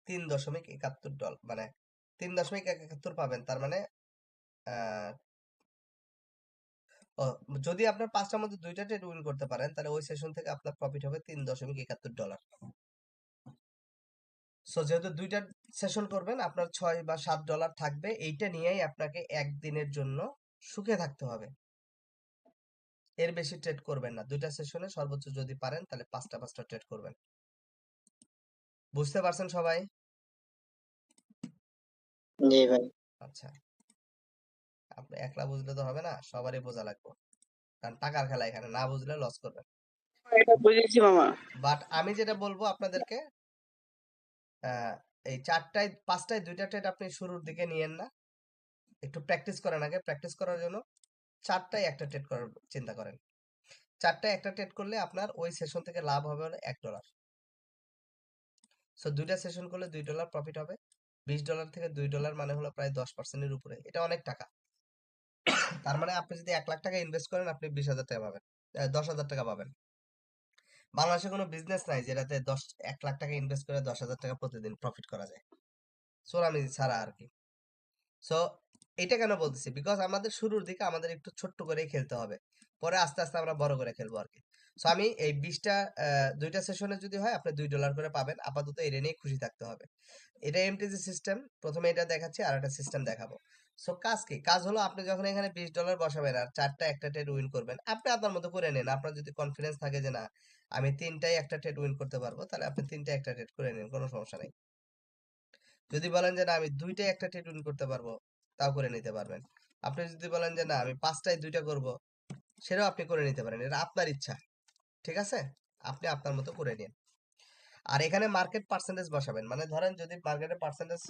$3.71, মানে 3.71 পাবেন। তার মানে আহ, ও, যদি আপনার 5টার মধ্যে 2টা ট্রেড উইন করতে পারেন, তাহলে ওই সেশন থেকে আপনার প্রফিট হবে $3.71। সো যেহেতু 2টা সেশন করবেন, আপনার $6 বা $7 থাকবে, এইটা নিয়েই আপনাকে একদিনের জন্য সুখে থাকতে হবে। এর বেশি ট্রেড করবেন না, 2টা সেশনে সর্বোচ্চ যদি পারেন তাহলে 5টা ট্রেড করবেন। বুঝতে পারছেন সবাই? জি ভাই। আচ্ছা, আপনি একলা বুঝলে তো হবে না, সবারই বোঝা লাগবে। কারণ টাকার খেলা এখানে, না বুঝলে লস করবেন। এটা বুঝেছি মামা। বাট আমি যেটা বলবো আপনাদেরকে, এই 5টায় 2টা ট্রেড আপনি শুরুর দিকে নিয়েন না, একটু প্র্যাকটিস করেন। আগে প্র্যাকটিস করার জন্য 4টায় একটা ট্রেড করার চিন্তা করেন। 4টায় একটা ট্রেড করলে আপনার ওই সেশন থেকে লাভ হবে হলো $1। সো 2টা সেশন করলে $2 প্রফিট হবে। $20 থেকে $2 মানে হলো প্রায় 10%-এর উপরে। এটা অনেক টাকা। তার মানে আপনি যদি 1 লাখ টাকা ইনভেস্ট করেন, আপনি 20,000 টাকা পাবেন, 10,000 টাকা পাবেন। বাংলাদেশে কোনো বিজনেস নাই যেটাতে 1 লাখ টাকা ইনভেস্ট করে 10,000 টাকা প্রতিদিন প্রফিট করা যায়, সোনামি ছাড়া আর কি। সো এটা কেন বলতেছি, বিকজ আমাদের শুরুর দিকে আমাদের একটু ছোট্ট করেই খেলতে হবে, পরে আস্তে আস্তে আমরা বড় করে খেলবো আর কি। সো আমি এই 2টা সেশনে যদি হয় আপনি $2 করে পাবেন, আপাতত এটা নিয়ে খুশি থাকতে হবে। এটা এমটিজি সিস্টেম, প্রথমে এটা দেখাচ্ছি আর একটা সিস্টেম দেখাবো। সো কাজ কি? কাজ হলো আপনি যখন এখানে $20 বসাবেন আর 4টা একটা ট্রেড উইন করবেন, আপনি আপনার মতো করে নেন। আপনার যদি কনফিডেন্স থাকে যে না আমি 3টায় একটা ট্রেড উইন করতে পারবো, তাহলে আপনি 3টায় একটা ট্রেড করে নিন, কোনো সমস্যা নেই। যদি বলেন যে না আমি 2টায় একটা ট্রেড উইন করতে পারবো, তাও করে নিতে পারবেন। আপনি যদি বলেন যে না আমি 5টায় 2টা করব, সেটাও আপনি করে নিতে পারেন, এটা আপনার ইচ্ছা। ঠিক আছে, আপনি আপনার মতো করে নিন। আর এখানে মার্কেট পার্সেন্টেজ বসাবেন, মানে ধরেন যদি মার্কেটের পার্সেন্টেজ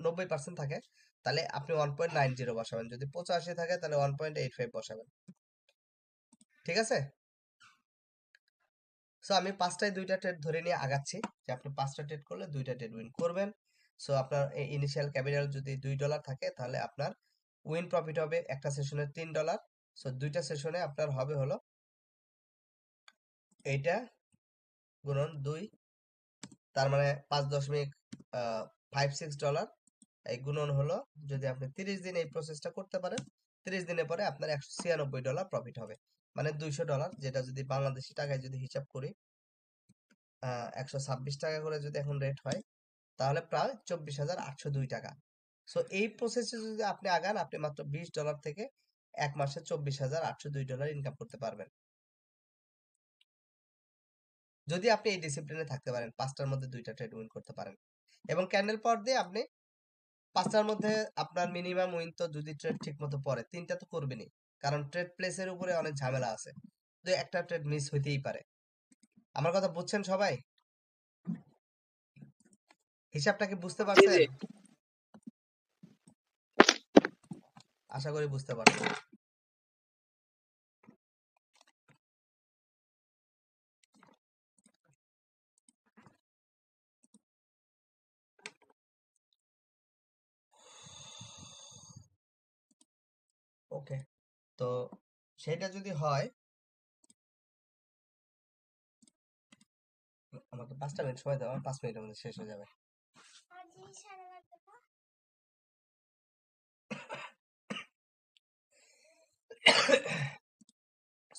90% থাকে, তাহলে আপনি 1.90 বসাবেন। যদি 85 থাকে তাহলে 1.85 বসাবেন। ঠিক আছে। সো আমি 5টায় 2টা ট্রেড ধরে নিয়ে আগাচ্ছি, যে আপনি 5টা ট্রেড করলে 2টা ট্রেড উইন করবেন। সো আপনার ইনিশিয়াল ক্যাপিটাল যদি $2 থাকে, তাহলে আপনার উইন প্রফিট হবে একটা সেশনে $3। সো 2টা সেশনে আপনার হবে হলো এইটা গুণন 2, তার মানে $5.56। এই গুণন হলো, যদি আপনি 30 দিন এই প্রসেসটা করতে পারেন, 30 দিনের পরে আপনার $196 প্রফিট হবে, মানে $200, যেটা যদি বাংলাদেশি টাকায় যদি হিসাব করি 126 টাকা করে যদি এখন রেট হয়, তাহলে প্রায় 24,802 টাকা। সো এই প্রসেসে যদি আপনি আগান, আপনি মাত্র $20 থেকে এক মাসে $24,802 ইনকাম করতে পারবেন, যদি আপনি এই ডিসিপ্লিনে থাকতে পারেন, 5টার মধ্যে 2টা ট্রেড উইন করতে পারেন। এবং ক্যান্ডেল পাওয়ার দিয়ে আপনি 5টার মধ্যে আপনার মিনিমাম উইন তো, যদি ট্রেড ঠিক মতো পড়ে 3টা তো করবেনই, কারণ ট্রেড প্লেসের উপরে অনেক ঝামেলা আছে, তো একটা ট্রেড মিস হইতেই পারে। আমার কথা বুঝছেন সবাই? হিসাবটা কি বুঝতে জি পারছেন? জি। আশা করি বুঝতে পারছেন। ওকে, তো সেটা যদি হয়, আমাকে 5টা মিনিট সময় দাও, আমার 5 মিনিটের মধ্যে শেষ হয়ে যাবে।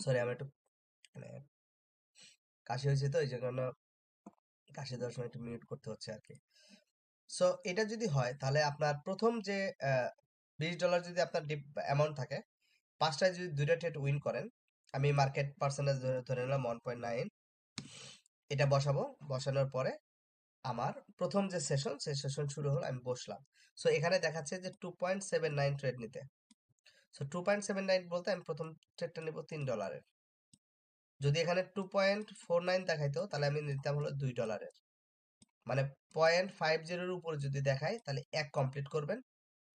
সরি, আমার একটু মানে কাশি হয়েছে, তো এই জন্য কাশি দেওয়ার সময় একটু মিউট করতে হচ্ছে আর কি। সো এটা যদি হয়, তাহলে আপনার প্রথম যে $20 যদি আপনার অ্যামাউন্ট থাকে, 5টায় যদি 2টা ট্রেড উইন করেন, আমি মার্কেট পার্সেন্টেজ ধরে নিলাম 1.9, এটা বসাবো। বসানোর পরে আমার প্রথম যে সেশন, সেই সেশন শুরু হলো, আমি বসলাম। সো এখানে দেখাচ্ছে যে 2.79 ট্রেড নিতে। সো 2.79 বলতে আমি প্রথম ট্রেডটা নিব $3। যদি এখানে 2.49 দেখাইতো, তাহলে আমি নিতাম হলো $2। মানে 0.50 উপর যদি দেখায়, তাহলে 1 কমপ্লিট করবেন।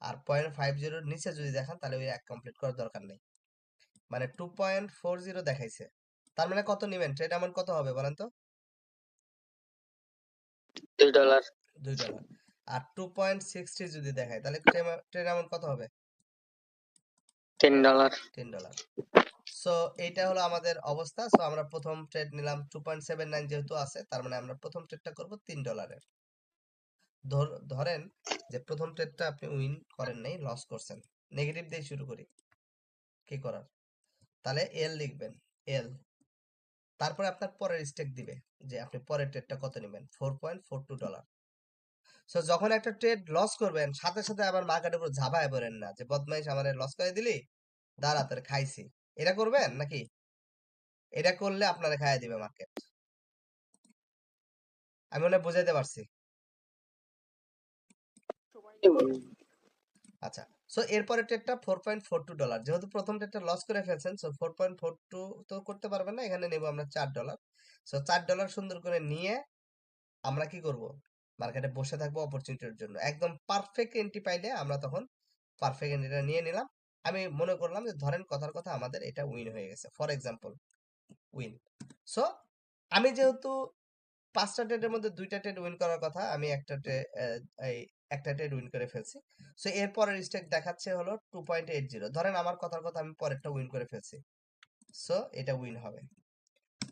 আর 0.50 নিচে যদি দেখান, তাহলে ওই 1 কমপ্লিট করার দরকার নেই। মানে 2.40 দেখাইছে, তার মানে কত নেবেন? ট্রেড অ্যামাউন্ট কত হবে বলেন তো? $2। $2। আর 2.60 যদি দেখায়, তাহলে ট্রেড অ্যামাউন্ট কত হবে? $10। $10। সো এইটা হলো আমাদের অবস্থা। সো আমরা প্রথম ট্রেড নিলাম 2.79, যেহেতু আছে, তার মানে আমরা প্রথম ট্রেডটা করব $3। ধরেন যে প্রথম ট্রেডটা আপনি উইন করেন নাই, লস করছেন। নেগেটিভ দিয়ে শুরু করি, কি করার? তাহলে এল লিখবেন, এল। তারপরে আপনার পরের স্টেক দিবে, যে আপনি পরের ট্রেডটা কত নেবেন, $4.42। সো যখন একটা ট্রেড লস করবেন, সাথে সাথে আবার মার্কেটের উপর ঝাঁপায় পড়েন না, যে বদমাইশ আমার লস করে দিলি, দাঁড়া তোরে খাইছি। এটা করবেন নাকি? এটা করলে আপনারা খাইয়ে দিবে মার্কেট। আমি মনে হয় বুঝাইতে পারছি। সময় নেব। আচ্ছা, সো এরপরে ট্রেডটা $4.42, যেহেতু প্রথম ট্রেডটা লস করে ফেলছেন, সো 4.42 তো করতে পারবেন না, এখানে নেব আমরা $4। সো $4 সুন্দর করে নিয়ে আমরা কি করব, মার্কেটে বসে থাকবো অপরচুনিটির জন্য। একদম পারফেক্ট এন্ট্রি পাইলে আমরা তখন পারফেক্ট এন্ট্রিটা নিয়ে নিলাম। আমি মনে করলাম যে ধরেন কথার কথা আমাদের এটা উইন হয়ে গেছে, ফর এক্সাম্পল উইন। সো আমি যেহেতু 5টা ট্রেডের মধ্যে 2টা ট্রেড উইন করার কথা, আমি এই একটা ট্রেড উইন করে ফেলছি। সো এরপরের স্টেক দেখাচ্ছে হলো 2.80। ধরেন আমার কথার কথা আমি পরেরটা উইন করে ফেলছি, সো এটা উইন হবে।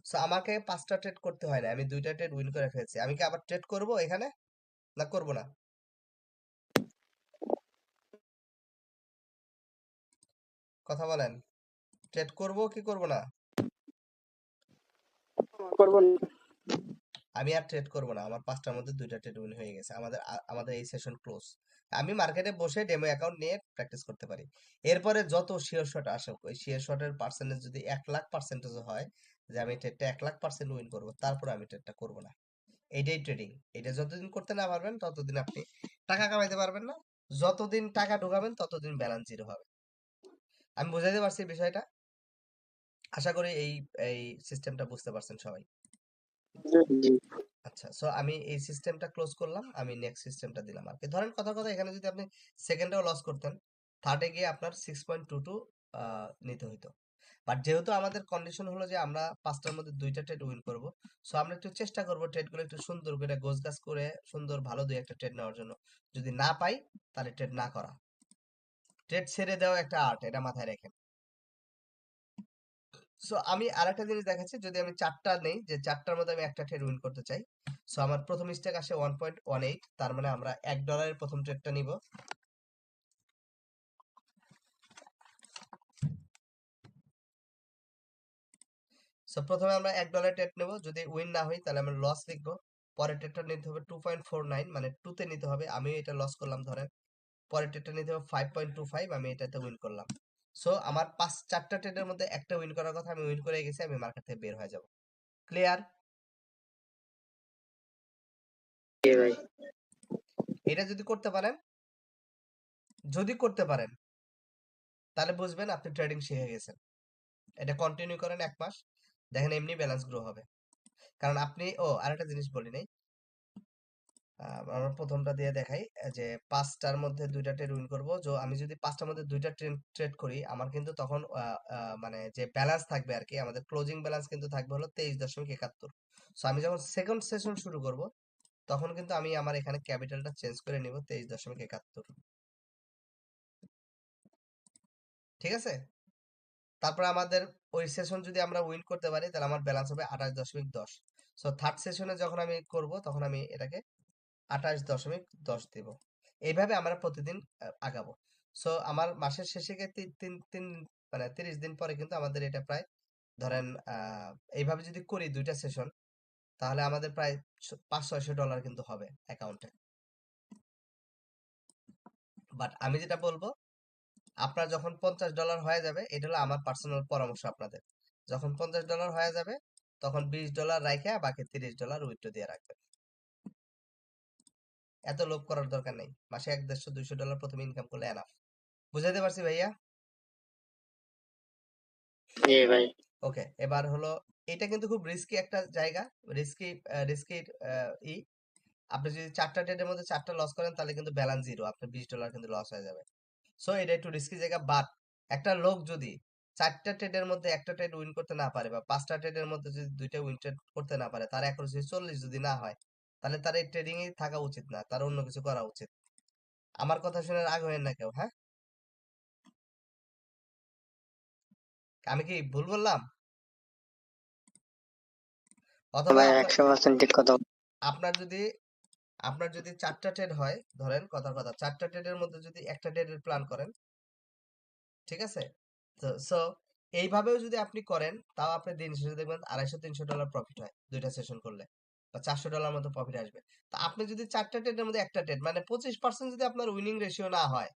সো আমাকে 5টা ট্রেড করতে হয় না, আমি 2টা ট্রেড উইন করে ফেলছি। আমি কি আবার ট্রেড করব এখানে, না করব না? কথা বলেন, ট্রেড করব কি করব না? করবো না। আমি আর ট্রেড করব না, আমার 5টার মধ্যে 2টা ট্রেড উইন হয়ে গেছে, আমাদের এই সেশন ক্লোজ। আমি মার্কেটে বসে ডেমো অ্যাকাউন্ট নিয়ে প্র্যাকটিস করতে পারি। এরপরে যত শিওর শট আসুক, ওই শিওর শটের পার্সেন্টেজ যদি 1,00,000% হয় যে আমি ট্রেডটা 1,00,000% উইন করব, তারপরে আমি ট্রেডটা করব না। এইটাই ট্রেডিং। এটা যতদিন করতে না পারবেন ততদিন আপনি টাকা কামাইতে পারবেন না। যতদিন টাকা ঢোকাবেন ততদিন ব্যালেন্স জিরো হবে। আমি বুঝাইতে পারছি বিষয়টা? আশা করি এই এই সিস্টেমটা বুঝতে পারছেন সবাই। জি। আচ্ছা, সো আমি এই সিস্টেমটা ক্লোজ করলাম, আমি নেক্সট সিস্টেমটা দিলাম আর কি। ধরেন কথা কথা এখানে যদি আপনি সেকেন্ডেও লস করতেন, থার্ডে গিয়ে আপনার 6.22 নিতে হইতো। বাট যেহেতু আমাদের কন্ডিশন হলো যে আমরা 5টার মধ্যে 2টা ট্রেড উইন করব, সো আমরা একটু চেষ্টা করব ট্রেডগুলো একটু সুন্দর করে গোছগাছ করে সুন্দর ভালো দুই একটা ট্রেড নেওয়ার জন্য। যদি না পাই তাহলে ট্রেড না করা, ট্রেড ছেড়ে দেওয়া একটা আর্ট, এটা মাথায় রাখেন। সো আমি আরেকটা জিনিস দেখাচ্ছি, যদি আমি 4টা নেই, যে 4টার মধ্যে আমি একটা ট্রেড উইন করতে চাই, সো আমার প্রথম স্টেক আসে 1.18, তার মানে আমরা $1 প্রথম ট্রেডটা নিব। সো প্রথমে আমরা $1 ট্রেড নেব, যদি উইন না হই তাহলে আমরা লস লিখবো। পরের ট্রেডটা নিতে হবে 2.49, মানে 2 তে নিতে হবে, আমি এটা লস করলাম ধরেন। পরের ট্রেডটা নিতে হবে 5.25, আমি এটাতে উইন করলাম। সো আমার 4টা ট্রেডের মধ্যে একটা উইন করার কথা, আমি উইন করে গেছি, আমি মার্কেট থেকে বের হয়ে যাব। ক্লিয়ার? জি ভাই। এটা যদি করতে পারেন, তাহলে বুঝবেন আপনি ট্রেডিং শিখে গেছেন। এটা কন্টিনিউ করেন 1 মাস, দেখেন এমনি ব্যালেন্স গ্রো হবে। কারণ আপনি, আরেকটা জিনিস বলি নাই, আমরা প্রথমটা দিয়ে দেখাই, যে 5টার মধ্যে 2টা ট্রেড উইন করব। আমি যদি 5টার মধ্যে 2টা ট্রেড করি, আমার কিন্তু তখন মানে যে ব্যালেন্স থাকবে আর কি, আমাদের ক্লোজিং ব্যালেন্স কিন্তু থাকবে হলো 23.71। সো আমি যখন সেকেন্ড সেশন শুরু করব, তখন কিন্তু আমি আমার এখানে ক্যাপিটালটা চেঞ্জ করে নিব 23.71। ঠিক আছে? তারপর আমাদের ওই সেশন যদি আমরা উইন করতে পারি, তাহলে আমার ব্যালেন্স হবে 28.10। সো থার্ড সেশনে যখন আমি করব, তখন আমি এটাকে 28.10 দিব। এইভাবে আমরা প্রতিদিন আগাবো। সো আমার মাসের শেষে গিয়ে তিন তিন তিন মানে 30 দিন পরে কিন্তু আমাদের এটা প্রায়, ধরেন এইভাবে যদি করি 2টা সেশন, তাহলে আমাদের প্রায় $500-600 কিন্তু হবে অ্যাকাউন্টে। বাট আমি যেটা বলবো, আপনার যখন $50 হয়ে যাবে, এটা হলো আমার পার্সোনাল পরামর্শ আপনাদের, যখন $50 হয়ে যাবে তখন $20 রাইখা বাকি $30 উইথড্র দিয়ে রাখবেন। এত লোভ করার দরকার নেই, মাসে 150-200 ডলার প্রথমে ইনকাম করলে এনাফ। বুঝাইতে পারছি ভাইয়া? জি ভাই। ওকে, এবার হলো, এটা কিন্তু খুব রিস্কি একটা জায়গা, রিস্কি রিস্কি ই আপনি যদি 4টা ট্রেডের মধ্যে 4টা লস করেন, তাহলে কিন্তু ব্যালেন্স জিরো, আপনার $20 কিন্তু লস হয়ে যাবে। সো এটা একটু রিস্কি জায়গা। বাট একটা লোক যদি 4টা ট্রেডের মধ্যে একটা ট্রেড উইন করতে না পারে, বা 5টা ট্রেডের মধ্যে যদি 2টা উইন ট্রেড করতে না পারে, তার এখন যদি 40 যদি না হয়, তাহলে তার এই ট্রেডিং এ থাকা উচিত না, তার অন্য কিছু করা উচিত। আমার কথা শুনে রাগ হয়েন না কেউ, হ্যাঁ? আমি কি ভুল বললাম? অথবা ভাই 100% ঠিক কথা। আপনার যদি আপনার যদি 4টা ট্রেড হয়, ধরেন কথার কথা 4টা ট্রেডের মধ্যে যদি একটা ট্রেডের প্ল্যান করেন, ঠিক আছে? তো সো এইভাবেও যদি আপনি করেন, তাও আপনি দিন শেষে দেখবেন $250-300 প্রফিট হয় 2টা সেশন করলে, বা $400 মতো প্রফিট আসবে। তো আপনি যদি 4টা ট্রেডের মধ্যে একটা ট্রেড, মানে 25% যদি আপনার উইনিং রেশিও না হয়,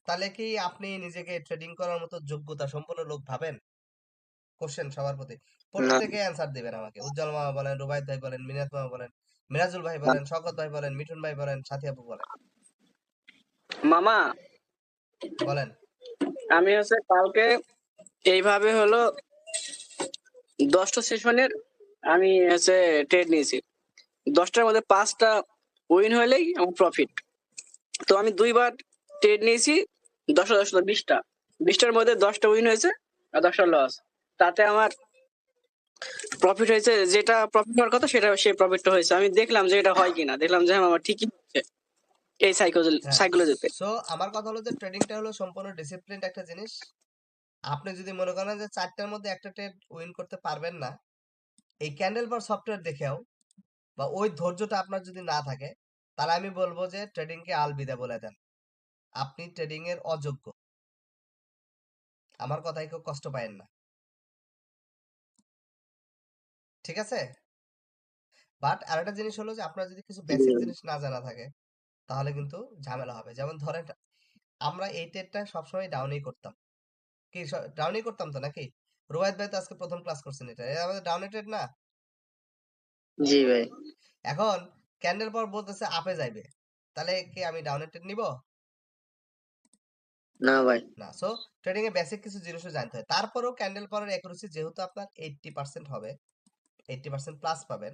তাহলে কি আপনি নিজেকে ট্রেডিং করার মতো যোগ্যতা সম্পন্ন লোক ভাবেন? কোশ্চেন সবার প্রতি, না, প্রত্যেকে অ্যান্সার দিবেন আমাকে। উজ্জ্বল মামা বলেন, রুবাইদ ভাই বলেন, মিনাত মামা বলেন, মিরাজুল ভাই বলেন, শওকত ভাই বলেন, মিঠুন ভাই বলেন, সাথী আপু বলেন। মামা বলেন। আমি হচ্ছে কালকে এইভাবে হলো 10টা সেশনের আমি হচ্ছে ট্রেড নিয়েছি। 10টার মধ্যে 5টা উইন হলেই আমার প্রফিট। তো আমি 2বার ট্রেড নিয়েছি, 10টা 10টা 20টা, 20টার মধ্যে 10টা উইন হয়েছে আর 10টা লস। তাতে আমার প্রফিট হয়েছে, যেটা প্রফিট হওয়ার কথা সেটা সেই প্রফিটটা হয়েছে। আমি দেখলাম যে এটা হয় কিনা, দেখলাম যে হ্যাঁ আমার ঠিকই হচ্ছে এই হ্যাঁ, সাইকোলজিতে। সো আমার কথা হলো যে ট্রেডিংটা হলো সম্পূর্ণ ডিসিপ্লিন একটা জিনিস। আপনি যদি মনে করেন যে 4টার মধ্যে একটা ট্রেড উইন করতে পারবেন না, এই ক্যান্ডেল পর সফটওয়্যার দেখেও বা ওই ধৈর্যটা আপনার যদি না থাকে, তাহলে আমি বলবো যে ট্রেডিংকে আলবিদা বলে দেন। আপনি ট্রেডিং এর অযোগ্য। আমার কথায় কেউ কষ্ট পায়েন না, ঠিক আছে? বাট আরেকটা জিনিস হলো যে আপনার যদি কিছু জি বেসিক ভাই। জিনিস না জানা থাকে, তাহলে কিন্তু ঝামেলা হবে। যেমন ধরেন আমরা এই ট্রেডটা সবসময় ডাউনেই করতাম। কি ডাউনেই করতাম তো নাকি? রুবায়েত ভাই তো আজকে প্রথম ক্লাস করছেন, এটা আমাদের ডাউনে ট্রেড না। জি ভাই। এখন ক্যান্ডেল পর বলতেছে আপে যাইবে, তাহলে কি আমি ডাউনে ট্রেড নিব? না ভাই। না। সো ট্রেডিং এ বেসিক কিছু জিনিসও জানতে হয়। তারপরেও ক্যান্ডেল পরের অ্যাকুরেসি যেহেতু আপনার 80% হবে, 80% প্লাস পাবেন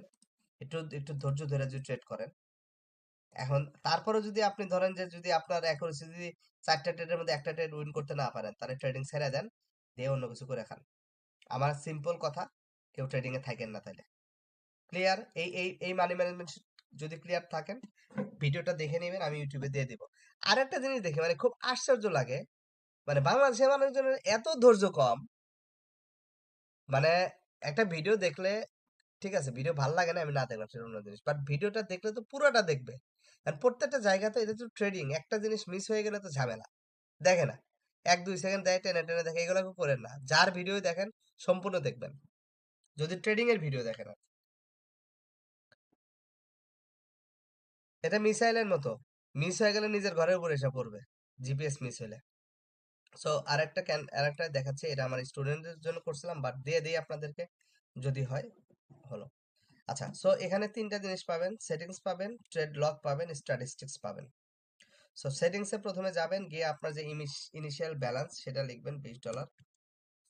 একটু একটু ধৈর্য ধরে যদি ট্রেড করেন। এখন তারপরে যদি আপনি ধরেন যে যদি আপনার অ্যাকুরেসি যদি 4টা ট্রেডের মধ্যে একটা ট্রেড উইন করতে না পারেন, তাহলে ট্রেডিং ছেড়ে দেন, দিয়ে অন্য কিছু করে খান। আমার সিম্পল কথা, কেউ ট্রেডিং এ থাকেন না তাইলে। ক্লিয়ার? এই মানি ম্যানেজমেন্ট যদি ক্লিয়ার থাকেন, ভিডিওটা দেখে নেবেন, আমি ইউটিউবে দিয়ে দিব। আর একটা জিনিস দেখে মানে খুব আশ্চর্য লাগে, মানে বাংলাদেশের মানুষজনের এত ধৈর্য কম। মানে একটা ভিডিও দেখলে ঠিক আছে, ভিডিও ভালো লাগে না আমি না দেখলাম সেটা অন্য জিনিস, বাট ভিডিওটা দেখলে তো পুরোটা দেখবে। কারণ প্রত্যেকটা জায়গাতে এটা তো ট্রেডিং, একটা জিনিস মিস হয়ে গেলে তো ঝামেলা। দেখে না, 1-2 সেকেন্ড দেয়, টেনে টেনে দেখে, এগুলো করেন না। যার ভিডিও দেখেন সম্পূর্ণ দেখবেন, যদি ট্রেডিং এর ভিডিও দেখেন। এটা মিসাইলের মতো, মিস হয়ে গেলে নিজের ঘরের উপর এসে পড়বে, জিপিএস মিস হলে। সো আরেকটা দেখাচ্ছি, এটা আমার স্টুডেন্টদের জন্য করছিলাম, বাট দিয়ে দিই আপনাদেরকে যদি হয়। হলো। আচ্ছা, সো এখানে 3টা জিনিস পাবেন, সেটিংস পাবেন, ট্রেড লক পাবেন, স্ট্যাটিস্টিক্স পাবেন। সো সেটিংস এ প্রথমে যাবেন, গিয়ে আপনার যে ইনিশিয়াল ব্যালেন্স সেটা লিখবেন $20।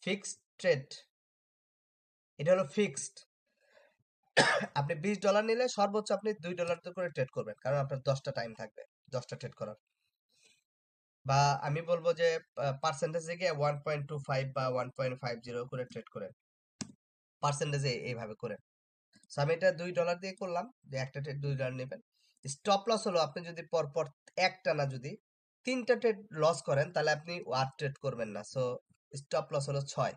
ফিক্সড ট্রেড, এটা হলো ফিক্সড। আপনি $20 নিলে সর্বোচ্চ আপনি $2 করে ট্রেড করবেন, কারণ আপনার 10টা টাইম থাকবে, 10টা ট্রেড করার। বা আমি বলবো যে পার্সেন্টেজে গিয়ে 1.25 বা 1.50 করে ট্রেড করেন, পার্সেন্টেজে এইভাবে করেন। সো আমি এটা $2 দিয়ে করলাম, যে একটা ট্রেড $2 নেবেন। স্টপ লস হলো আপনি যদি পরপর একটা না যদি 3টা ট্রেড লস করেন, তাহলে আপনি আর ট্রেড করবেন না। সো স্টপ লস হলো 6।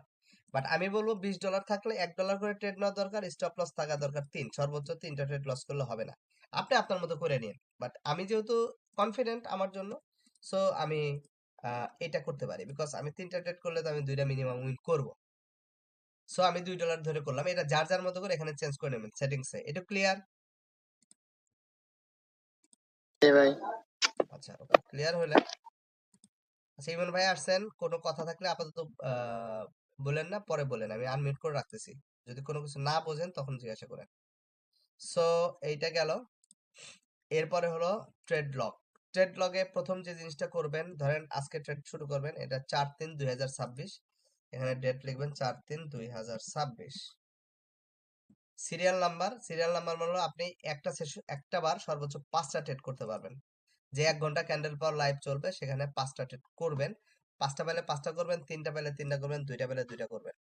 বাট আমি বলবো $20 থাকলে $1 করে ট্রেড নেওয়া দরকার, স্টপ লস থাকা দরকার 3, সর্বোচ্চ 3টা ট্রেড লস করলে হবে না। আপনি আপনার মতো করে নিন, বাট আমি যেহেতু কনফিডেন্ট আমার জন্য, সো আমি এটা করতে পারি, বিকজ আমি 3টা ট্রেড করলে তো আমি 2টা মিনিমাম উইন করব। সো আমি $2 ধরে করলাম, এটা যার যার মতো করে এখানে চেঞ্জ করে নেবেন সেটিংসে। এটা ক্লিয়ার? জি ভাই। আচ্ছা, ওকে, ক্লিয়ার হলে আচ্ছা, ইমন ভাই আসছেন, কোনো কথা থাকলে আপাতত বলেন না, পরে বলেন, আমি আনমিউট করে রাখতেছি। যদি কোনো কিছু না বোঝেন তখন জিজ্ঞাসা করেন। সো এইটা গেল। এরপরে হলো ট্রেড লক। ট্রেড লগে প্রথম যে জিনিসটা করবেন, ধরেন আজকে ট্রেড শুরু করবেন, এটা 4/3/2026, এখানে ডেট লিখবেন 4/3/2026। সিরিয়াল নাম্বার হলো আপনি একটা সেশন একটা বার সর্বোচ্চ 5টা ট্রেড করতে পারবেন। যে 1 ঘন্টা ক্যান্ডেল পাওয়ার লাইভ চলবে সেখানে 5টা ট্রেড করবেন। 5টা পেলে 5টা করবেন, 3টা পেলে 3টা করবেন, 2টা পেলে 2টা করবেন।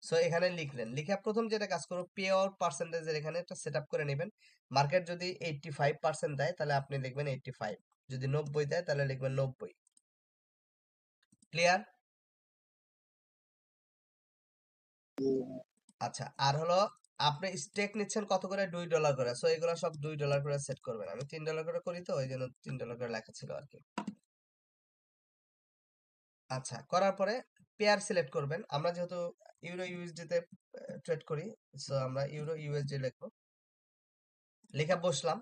সো এখানে লিখলেন, লিখে প্রথম যেটা কাজ করবো, পে আউট পার্সেন্টেজের এখানে একটা সেট আপ করে নেবেন। মার্কেট যদি 85% দেয় তাহলে আপনি লিখবেন 85, যদি 90 দেয় তাহলে লিখবেন 90। ক্লিয়ার? আচ্ছা, আর হলো আপনি স্টেক নিচ্ছেন কত করে? $2 করে। সো এগুলো সব $2 করে সেট করবেন। আমি $3 করে করি, তো ওই জন্য $3 করে লেখা ছিল আর কি। আচ্ছা, করার পরে পেয়ার সিলেক্ট করবেন। আমরা যেহেতু ইউরো ইউএসডি তে ট্রেড করি, সো আমরা ইউরো ইউএসডি লিখবো। লেখা বসলাম,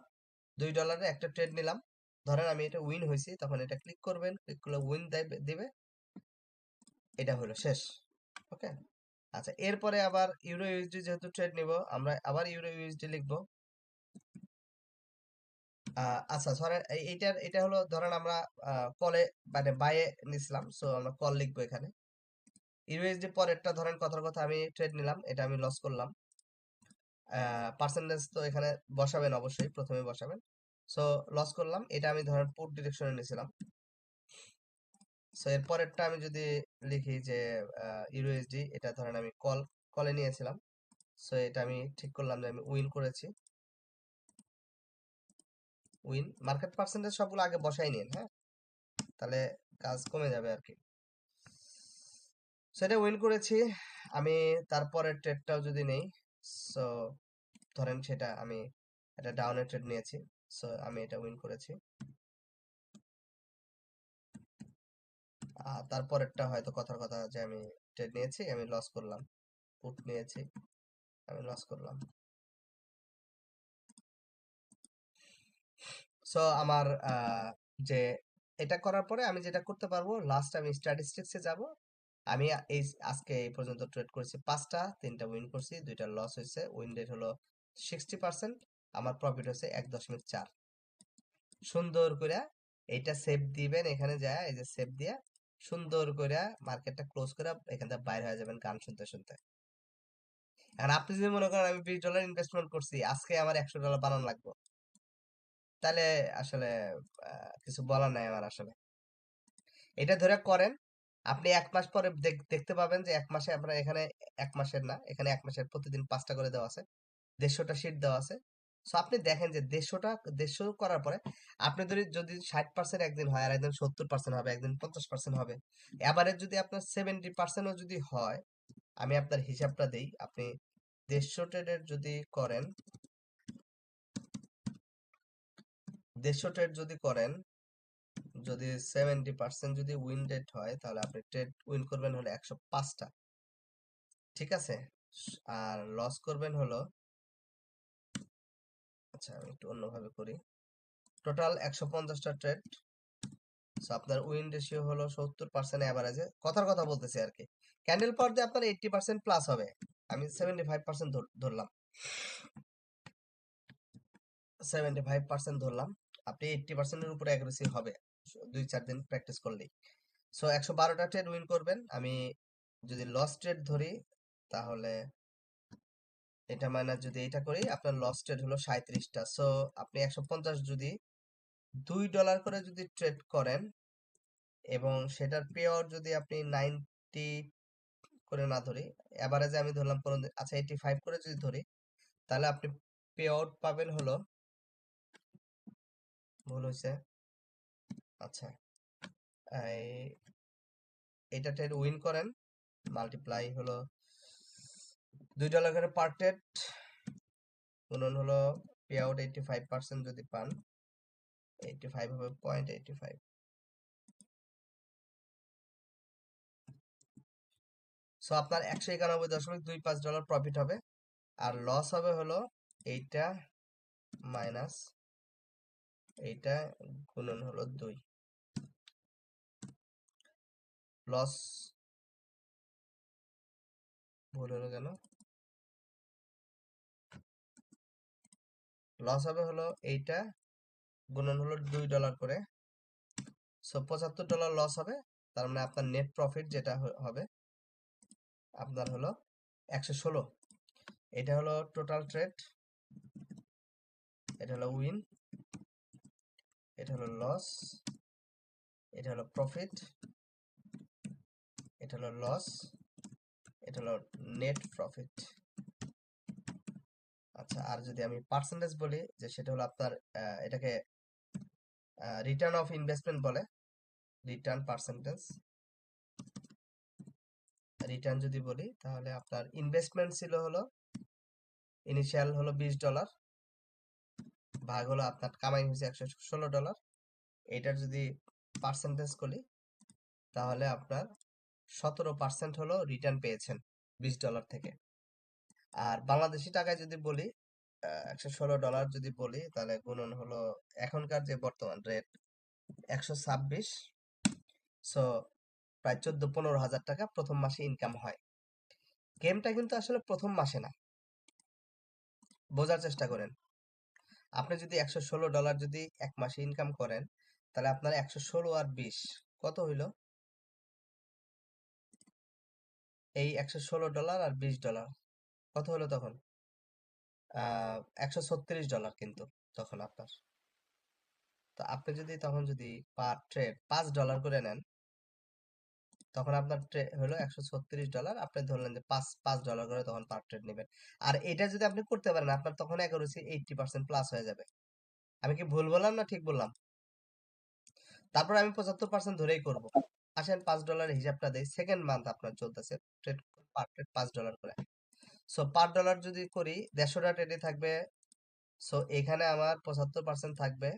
$2 একটা ট্রেড নিলাম। ধরেন আমি এটা উইন হয়েছি, তখন এটা ক্লিক করবেন, ক্লিক করলে উইন দিবে। এটা হলো শেষ। ওকে। আচ্ছা, এরপরে আবার ইউরো ইউএসডি যেহেতু ট্রেড নিব, আমরা আবার ইউরো ইউএসডি লিখবো। আচ্ছা ধরেন এটা হলো ধরেন আমরা কলে মানে বাইয়ে নিছিলাম, সো আমরা কল লিখবো এখানে। ইউএসডি পরেরটা ধরেন কথার কথা আমি ট্রেড নিলাম, এটা আমি লস করলাম। পার্সেন্টেজ তো এখানে বসাবেন, অবশ্যই প্রথমে বসাবেন। সো লস করলাম, এটা আমি ধরেন পুট ডিরেকশনে নিয়েছিলাম। সো এর পরেরটা আমি যদি লিখি যে ইউএসডি, এটা ধরেন আমি কলে নিয়েছিলাম। সো এটা আমি ঠিক করলাম যে আমি উইন করেছি। উইন মার্কেট পার্সেন্টেজ সবগুলো আগে বসাই নিন, হ্যাঁ, তাহলে কাজ কমে যাবে আর কি। সেটা উইন করেছি আমি। তারপরের ট্রেডটাও যদি নেই, সো ধরেন সেটা আমি এটা ডাউনের ট্রেড নিয়েছি, সো আমি এটা উইন করেছি। তারপরেরটা হয়তো কথার কথা যে আমি ট্রেড নিয়েছি, আমি লস করলাম। পুট নিয়েছি, আমি লস করলাম। সো আমার যে এটা করার পরে আমি যেটা করতে পারবো, লাস্ট আমি স্ট্যাটিস্টিক্সে যাব। আমি এই আজকে এই পর্যন্ত ট্রেড করেছি 5টা, 3টা উইন করছি, 2টা লস হয়েছে। উইন রেট হলো 60%, আমার প্রফিট হচ্ছে 1.4। সুন্দর করে এইটা সেভ দিবেন, এখানে যায় এই যে সেভ দিয়া সুন্দর করে মার্কেটটা ক্লোজ করে এখান থেকে বাইরে হয়ে যাবেন গান শুনতে শুনতে। এখন আপনি যদি মনে করেন আমি $20 ইনভেস্টমেন্ট করছি, আজকে আমার $100 বানানো লাগবে, তাহলে আসলে কিছু বলার নাই আমার আসলে। এটা ধরে করেন, আপনি 1 মাস পরে দেখতে পাবেন যে 1 মাসে আপনার এখানে, 1 মাসের না, এখানে 1 মাসের প্রতিদিন 5টা করে দেওয়া আছে, 150টা শীট দেওয়া আছে। সো আপনি দেখেন যে 150 করার পরে আপনি যদি 60% একদিন হয়, আর একদিন 70% হবে, একদিন 50% হবে, এবারে যদি আপনার 70%ও যদি হয়, আমি আপনার হিসাবটা দেই। আপনি 150 ট্রেডের যদি করেন, 150 ট্রেড যদি করেন, যদি 70% যদি উইন রেট হয়, তাহলে আপনি ট্রেড উইন করবেন হলো 105টা, ঠিক আছে? আর লস করবেন হলো, আচ্ছা আমি একটু অন্যভাবে করি, টোটাল 150টা ট্রেড। সো আপনার উইন রেশিও হলো 70% এভারেজে, কথার কথা বলতেছি আর কি। ক্যান্ডেল পাওয়ার দিয়ে আপনার 80% প্লাস হবে, আমি 75% ধরলাম, 75% ধরলাম। আপনি 80%-এর উপরে অ্যাগ্রেসিভ হবে 2-4 দিন প্র্যাকটিস করলেই। সো 112টা ট্রেড উইন করবেন। আমি যদি লস ট্রেড ধরি, তাহলে এটা মাইনাস যদি এটা করি, আপনার লস ট্রেড হলো 37টা। সো আপনি 150 যদি $2 করে যদি ট্রেড করেন, এবং সেটার পে আউট যদি আপনি 90 করে না ধরি, এভারেজে আমি ধরলাম আচ্ছা 85 করে যদি ধরি, তাহলে আপনি পে আউট পাবেন হলো, ভুল হয়েছে, আচ্ছা এটা ট্রেড উইন করেন, মাল্টিপ্লাই হলো $2 করে পার ট্রেড, গুণন হলো পে আউট 85% যদি পান, 85 হবে 0.85। সো আপনার $191.25 প্রফিট হবে। আর লস হবে হলো এইটা মাইনাস এইটা, গুণন হলো 2। লস ভুল হলো কেন, লস হবে হলো এইটা, গুণন হলো $2 করে। সো $75 লস হবে। তার মানে আপনার নেট প্রফিট যেটা হবে আপনার হলো 116। এটা হলো টোটাল ট্রেড, এটা হলো উইন, এটা হলো লস, এটা হলো প্রফিট, এটা হলো লস, এটা হলো নেট প্রফিট। আচ্ছা, আর যদি আমি পার্সেন্টেজ বলি, যে সেটা হলো আপনার এটাকে রিটার্ন অফ ইনভেস্টমেন্ট বলে, রিটার্ন পার্সেন্টেজ। রিটার্ন যদি বলি, তাহলে আপনার ইনভেস্টমেন্ট ছিল হলো ইনিশিয়াল হলো $20, ভাগ হলো আপনার কামাই হয়েছে $116। এটার যদি পার্সেন্টেজ করি, তাহলে আপনার 17% হলো রিটার্ন পেয়েছেন $20 থেকে। আর বাংলাদেশি টাকায় যদি বলি, $116 যদি বলি, তাহলে গুণন হলো এখনকার যে বর্তমান রেট 126। সো প্রায় 14-15 হাজার টাকা প্রথম মাসে ইনকাম হয়। গেমটা কিন্তু আসলে প্রথম মাসে না, বোঝার চেষ্টা করেন। আপনি যদি $116 যদি এক মাসে ইনকাম করেন, তাহলে আপনার 116 আর 20 কত হইল? এই $116 আর $20 কত হলো তখন? $136 কিন্তু তখন আপনার। তো আপনি যদি তখন যদি পার ট্রেড $5 করে নেন, তখন আপনার হলো $136। আপনি ধরলেন যে $5 করে তখন পার ট্রেড নেবেন। আর এটা যদি আপনি করতে পারেন, আপনার তখন অ্যাকুরেসি 80% প্লাস হয়ে যাবে। আমি কি ভুল বললাম না ঠিক বললাম? তারপর আমি 75% ধরেই করব। আসেন $5 হিসাবটা দেই। সেকেন্ড মান্থ আপনার চলতেছে, ট্রেড পার ট্রেড $5 করে। সো পার ডলার যদি করি 150টা ট্রেডে থাকবে। সো এখানে আমার 75% থাকবে,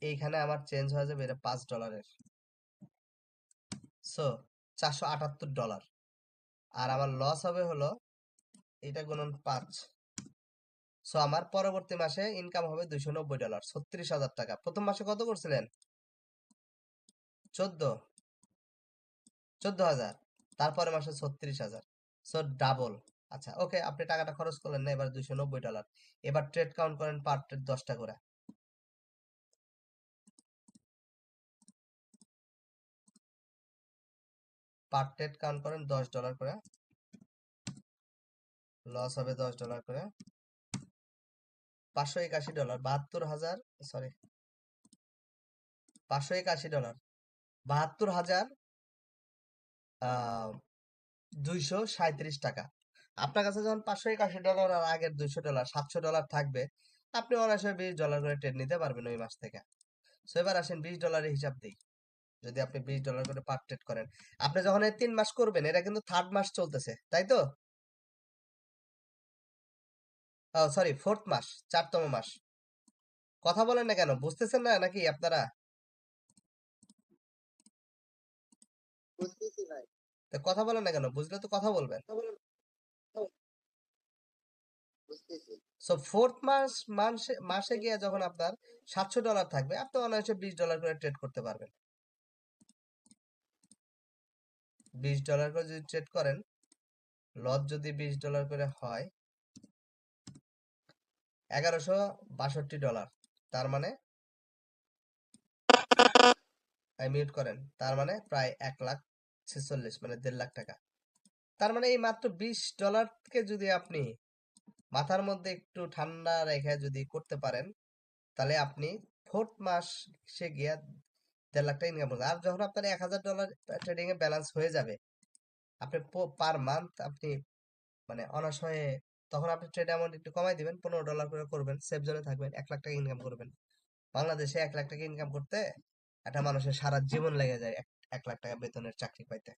এইখানে আমার চেঞ্জ হয়ে যাবে এটা $5। সো $478। আর আমার লস হবে হলো এটা গুণন 5। সো আমার পরবর্তী মাসে ইনকাম হবে $290, $36,000। প্রথম মাসে কত করছিলেন? 14,000। তারপরে মাসে 36,000। So double. আচ্ছা ওকে, আপনি টাকাটা খরচ করলেন না, এবার $290। এবার ট্রেড কাউন্ট করেন পার ট্রেড 10টা করে। পার ট্রেড কাউন্ট করেন $10 করে। লস হবে $10 করে। $581, 72,000, সরি, $581, 72,000 237 টাকা। আপনার কাছে যখন $581 আর আগের $200 $700 থাকবে, আপনি অনায়াসে $20 করে ট্রেড নিতে পারবেন ওই মাস থেকে। সো এবার আসেন $20 হিসাব দিই। যদি আপনি $20 করে পার ট্রেড করেন, আপনি যখন এই 3 মাস করবেন, এটা কিন্তু থার্ড মাস চলতেছে, তাই তো? সরি, ফোর্থ মাস, 4তম মাস। কথা বলেন না কেন? বুঝতেছেন না নাকি আপনারা? বুঝতেছি ভাই। তো কথা বলেন না কেন? বুঝলে তো কথা বলবেন। বুঝতেছি। সো ফোর্থ মাসে মাসে গিয়ে যখন আপনার $700 থাকবে, আপনি অনায়াসে $20 করে ট্রেড করতে পারবেন। $20 করে যদি ট্রেড করেন, লস যদি $20 করে হয়, $1162। তার মানে মিউট করেন, তার মানে প্রায় 1,46,000, মানে 1.5 লাখ টাকা। তার মানে এই মাত্র $20 কে যদি আপনি মাথার মধ্যে একটু ঠান্ডা রেখে যদি করতে পারেন, তাহলে আপনি ফোর্থ মাস সে গিয়া 1.5 লাখ টাকা ইনকাম করবেন। আর যখন আপনার $1,000 ট্রেডিং এ ব্যালেন্স হয়ে যাবে, আপনি পার মান্থ আপনি মানে অনায়াসে, তখন আপনি ট্রেড অ্যামাউন্ট একটু কমাই দিবেন, $15 করে করবেন, সেফ জোনে থাকবেন, 1 লাখ টাকা ইনকাম করবেন। বাংলাদেশে 1 লাখ টাকা ইনকাম করতে একটা মানুষের সারা জীবন লেগে যায় 1 লাখ টাকা বেতনের চাকরি পাইতে।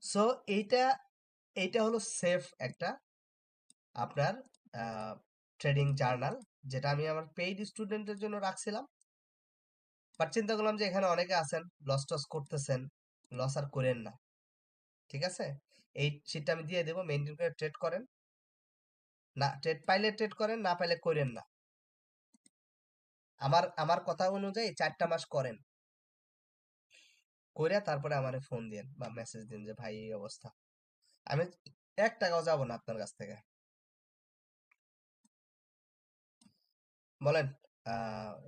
সো এইটা এইটা হলো সেফ একটা আপনার ট্রেডিং জার্নাল, যেটা আমি আমার পেইড স্টুডেন্টের জন্য রাখছিলাম। বাট চিন্তা করলাম যে এখানে অনেকে আছেন লস টস করতেছেন, লস আর করেন না, ঠিক আছে? এই শিটটা আমি দিয়ে দেবো, মেনটেন করে ট্রেড করেন। না ট্রেড পাইলে ট্রেড করেন, না পাইলে করেন না। আমার আমার কথা অনুযায়ী 4টা মাস করেন, করে তারপরে আমারে ফোন দিন বা মেসেজ দিন যে ভাই এই অবস্থা। আমি 1 টাকাও যাবো না আপনার কাছ থেকে। বলেন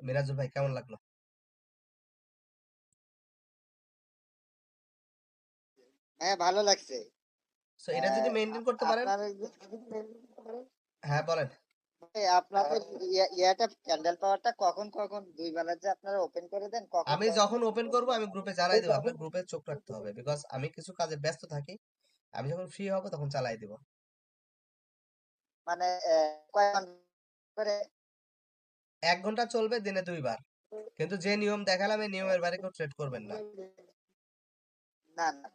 মিরাজুল ভাই, কেমন লাগলো? হ্যাঁ, ভালো লাগছে। সো এটা যদি মেনটেন করতে পারেন। আপনার হ্যাঁ বলেন। আপনাদের ইয়াটা ক্যান্ডেল পাওয়ারটা কখন কখন 2 বেলা যে আপনারা ওপেন করে দেন, কখন আমি কখন? যখন ওপেন করব আমি গ্রুপে জানাই দেবো, আপনার গ্রুপে চোখ রাখতে হবে, বিকজ আমি কিছু কাজে ব্যস্ত থাকি। আমি যখন ফ্রি হব তখন চালাই দিব। মানে কয় ঘন্টা করে? 1 ঘন্টা চলবে, দিনে 2 বার। কিন্তু যে নিয়ম দেখালাম এই নিয়মের বাইরে কেউ ট্রেড করবেন না। না না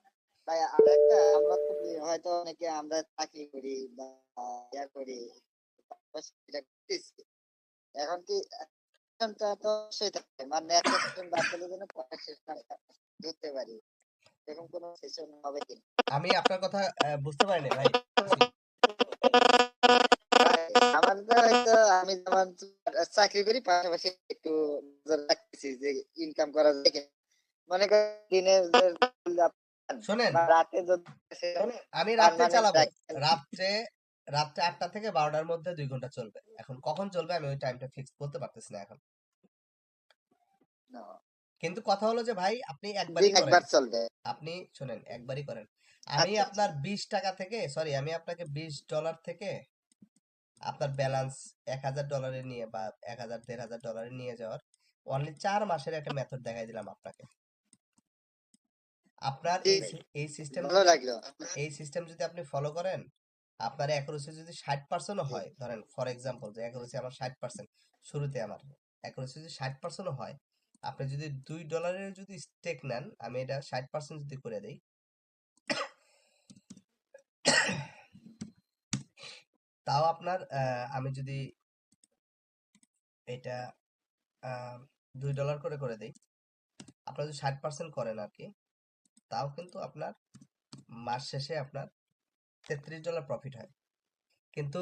ভাই, আরেকটা, আমরা তো হয়তো অনেকে আমরা চাকরি করি বা ইয়া করি, সেটা করতেছি। এখন কি সেশনটা তো সেই থাকে, মানে একটা সেশন বাদ দিলে যেন পরের সেশন ধরতে পারি, এরকম কোনো সেশন হবে কি? আমি আপনার কথা বুঝতে পারিনি ভাই। আমাদের হয়তো, আমি যেমন চাকরি করি, পাশাপাশি একটু নজর রাখতেছি যে ইনকাম করা যায় কিনা। মনে করেন দিনে শোনেন, বা রাতে যদি আমি রাত্রে পার্মানেন্ট চালাবো। রাখেন। রাত্রে রাত্রে 8টা থেকে 12টার মধ্যে 2 ঘন্টা চলবে। এখন কখন চলবে আমি ওই টাইমটা ফিক্স বলতে পারতেছি না এখন। No, কিন্তু কথা হলো যে ভাই আপনি দিন একবারই করেন। একবার চলবে। আপনি শুনেন, একবারই করেন। আমি আচ্ছা আপনার 20 টাকা থেকে সরি আমি আপনাকে $20 থেকে আপনার ব্যালেন্স $1000 নিয়ে বা 1000 $1500 নিয়ে যাওয়ার অনলি 4 মাসের একটা মেথড দেখাই দিলাম আপনাকে। আপনার ঠিক এই সিস্টেম ভালো লাগলো। যদি আপনি ফলো করেন, আপনার অ্যাকুরেসি যদি 60%ও জি, হয়, ধরেন ফর এক্সাম্পল যে অ্যাকুরেসি আমার 60%, শুরুতে আমার অ্যাকুরেসি যদি 60%ও হয়, আপনি যদি $2 যদি স্টেক নেন, আমি এটা 60% যদি করে দেই, তাও আপনার আমি যদি এটা $2 করে করে দেই, আপনার যদি 60% করেন আর কি, তাও কিন্তু আপনার মাস শেষে আপনার $33 প্রফিট হয়। কিন্তু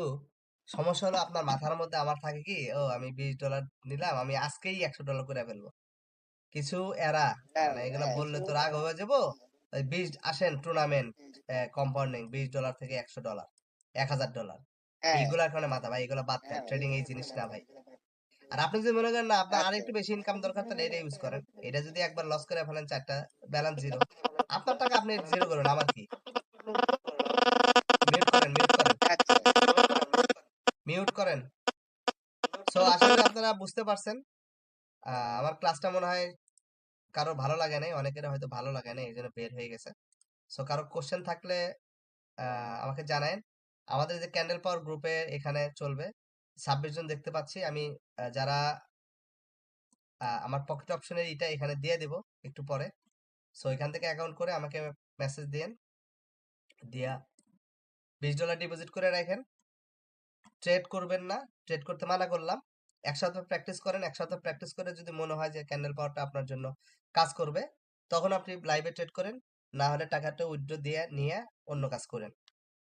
সমস্যা হলো আপনার মাথার মধ্যে আমার থাকে কি, ও আমি $20 নিলাম, আমি আজকেই $100 করে ফেলবো। কিছু এরা হ্যাঁ মানে এগুলা হ্যাঁ বললে তো রাগ হয়ে যাবো। ওই 20 আসেন টুর্নামেন্ট কম্পাউন্ডিং $20 থেকে $100, $1000, হ্যাঁ এইগুলার কারণে মাথা ভাই, এগুলা বাদ দেন, ট্রেডিং এই জিনিস না ভাই। আর আপনি যদি মনে করেন না আপনার আর আচ্ছা একটু বেশি ইনকাম দরকার, তাহলে এটা ইউজ করেন। এটা যদি একবার লস করে ফেলেন, 4টা ব্যালেন্স জিরো, আপনার টাকা আপনি জিরো করুন, আমার কি। মিউট করেন, মিউট করেন, আচ্ছা মিউট করেন। সো আশা করি আপনারা বুঝতে পারছেন। আমার ক্লাসটা মনে হয় কারো ভালো লাগে নাই, অনেকের হয়তো ভালো লাগে নাই, এই জন্য বের হয়ে গেছে। সো কারো কোশ্চেন থাকলে আমাকে জানায়েন। আমাদের যে ক্যান্ডেল পাওয়ার গ্রুপে এখানে চলবে 26 জন দেখতে পাচ্ছি আমি। যারা আমার পকেট অপশনের এটা এখানে দিয়ে দিব একটু পরে। সো এখান থেকে অ্যাকাউন্ট করে আমাকে মেসেজ দিয়েন, দিয়া $20 ডিপোজিট করে রাখেন। ট্রেড করবেন না, ট্রেড করতে মানা করলাম। এক সপ্তাহ প্র্যাকটিস করেন, এক সপ্তাহ প্র্যাকটিস করে যদি মনে হয় যে ক্যান্ডেল পাওয়ারটা আপনার জন্য কাজ করবে, তখন আপনি লাইভে ট্রেড করেন, না হলে টাকাটা উইথড্র দিয়ে নিয়ে অন্য কাজ করেন।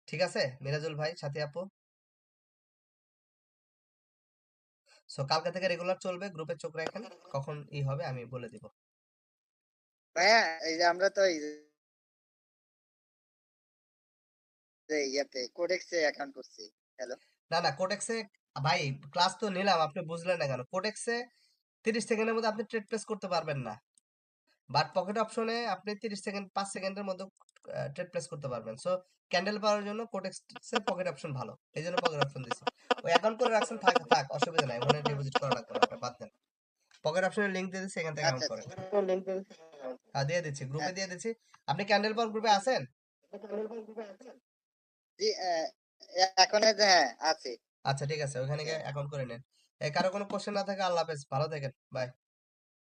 ঠিক আছে মিরাজুল ভাই, সাথী আপু? সো কালকে থেকে রেগুলার চলবে, গ্রুপে চোখ রাখেন, কখন হবে আমি বলে দিব। ভাইয়া, এই যে আমরা তো এই যে ইয়াতে কোডেক্সে অ্যাকাউন্ট করছি। হ্যালো, না না, কোটেক্সে ভাই ক্লাস তো নিলাম, আপনি বুঝলেন না কেন? কোটেক্সে 30 সেকেন্ডের মধ্যে আপনি ট্রেড প্লেস করতে পারবেন না, বাট পকেট অপশনে আপনি 30 সেকেন্ড 5 সেকেন্ডের মধ্যে ট্রেড প্লেস করতে পারবেন। সো ক্যান্ডেল পাওয়ার জন্য কোটেক্সের পকেট অপশন ভালো, এই জন্য পকেট অপশন দিছি। ওই অ্যাকাউন্ট করে রাখছেন, থাক থাক, অসুবিধা নাই, ওখানে ডিপোজিট করা লাগবে না, ওটা বাদ দেন। পকেট অপশনের লিংক দিয়ে দিচ্ছি, এখান থেকে আচ্ছা অ্যাকাউন্ট করেন। হ্যাঁ দিয়ে দিচ্ছি, গ্রুপে দিয়ে আচ্ছা দিচ্ছি। আপনি ক্যান্ডেল পাওয়ার গ্রুপে আছেন? জি, এখন এই যে হ্যাঁ আছে। আচ্ছা ঠিক আছে, ওখানে গিয়ে অ্যাকাউন্ট করে নেন। কারো কোনো কোশ্চেন না থাকে, আল্লাহ হাফেজ, ভালো থাকেন, বাই।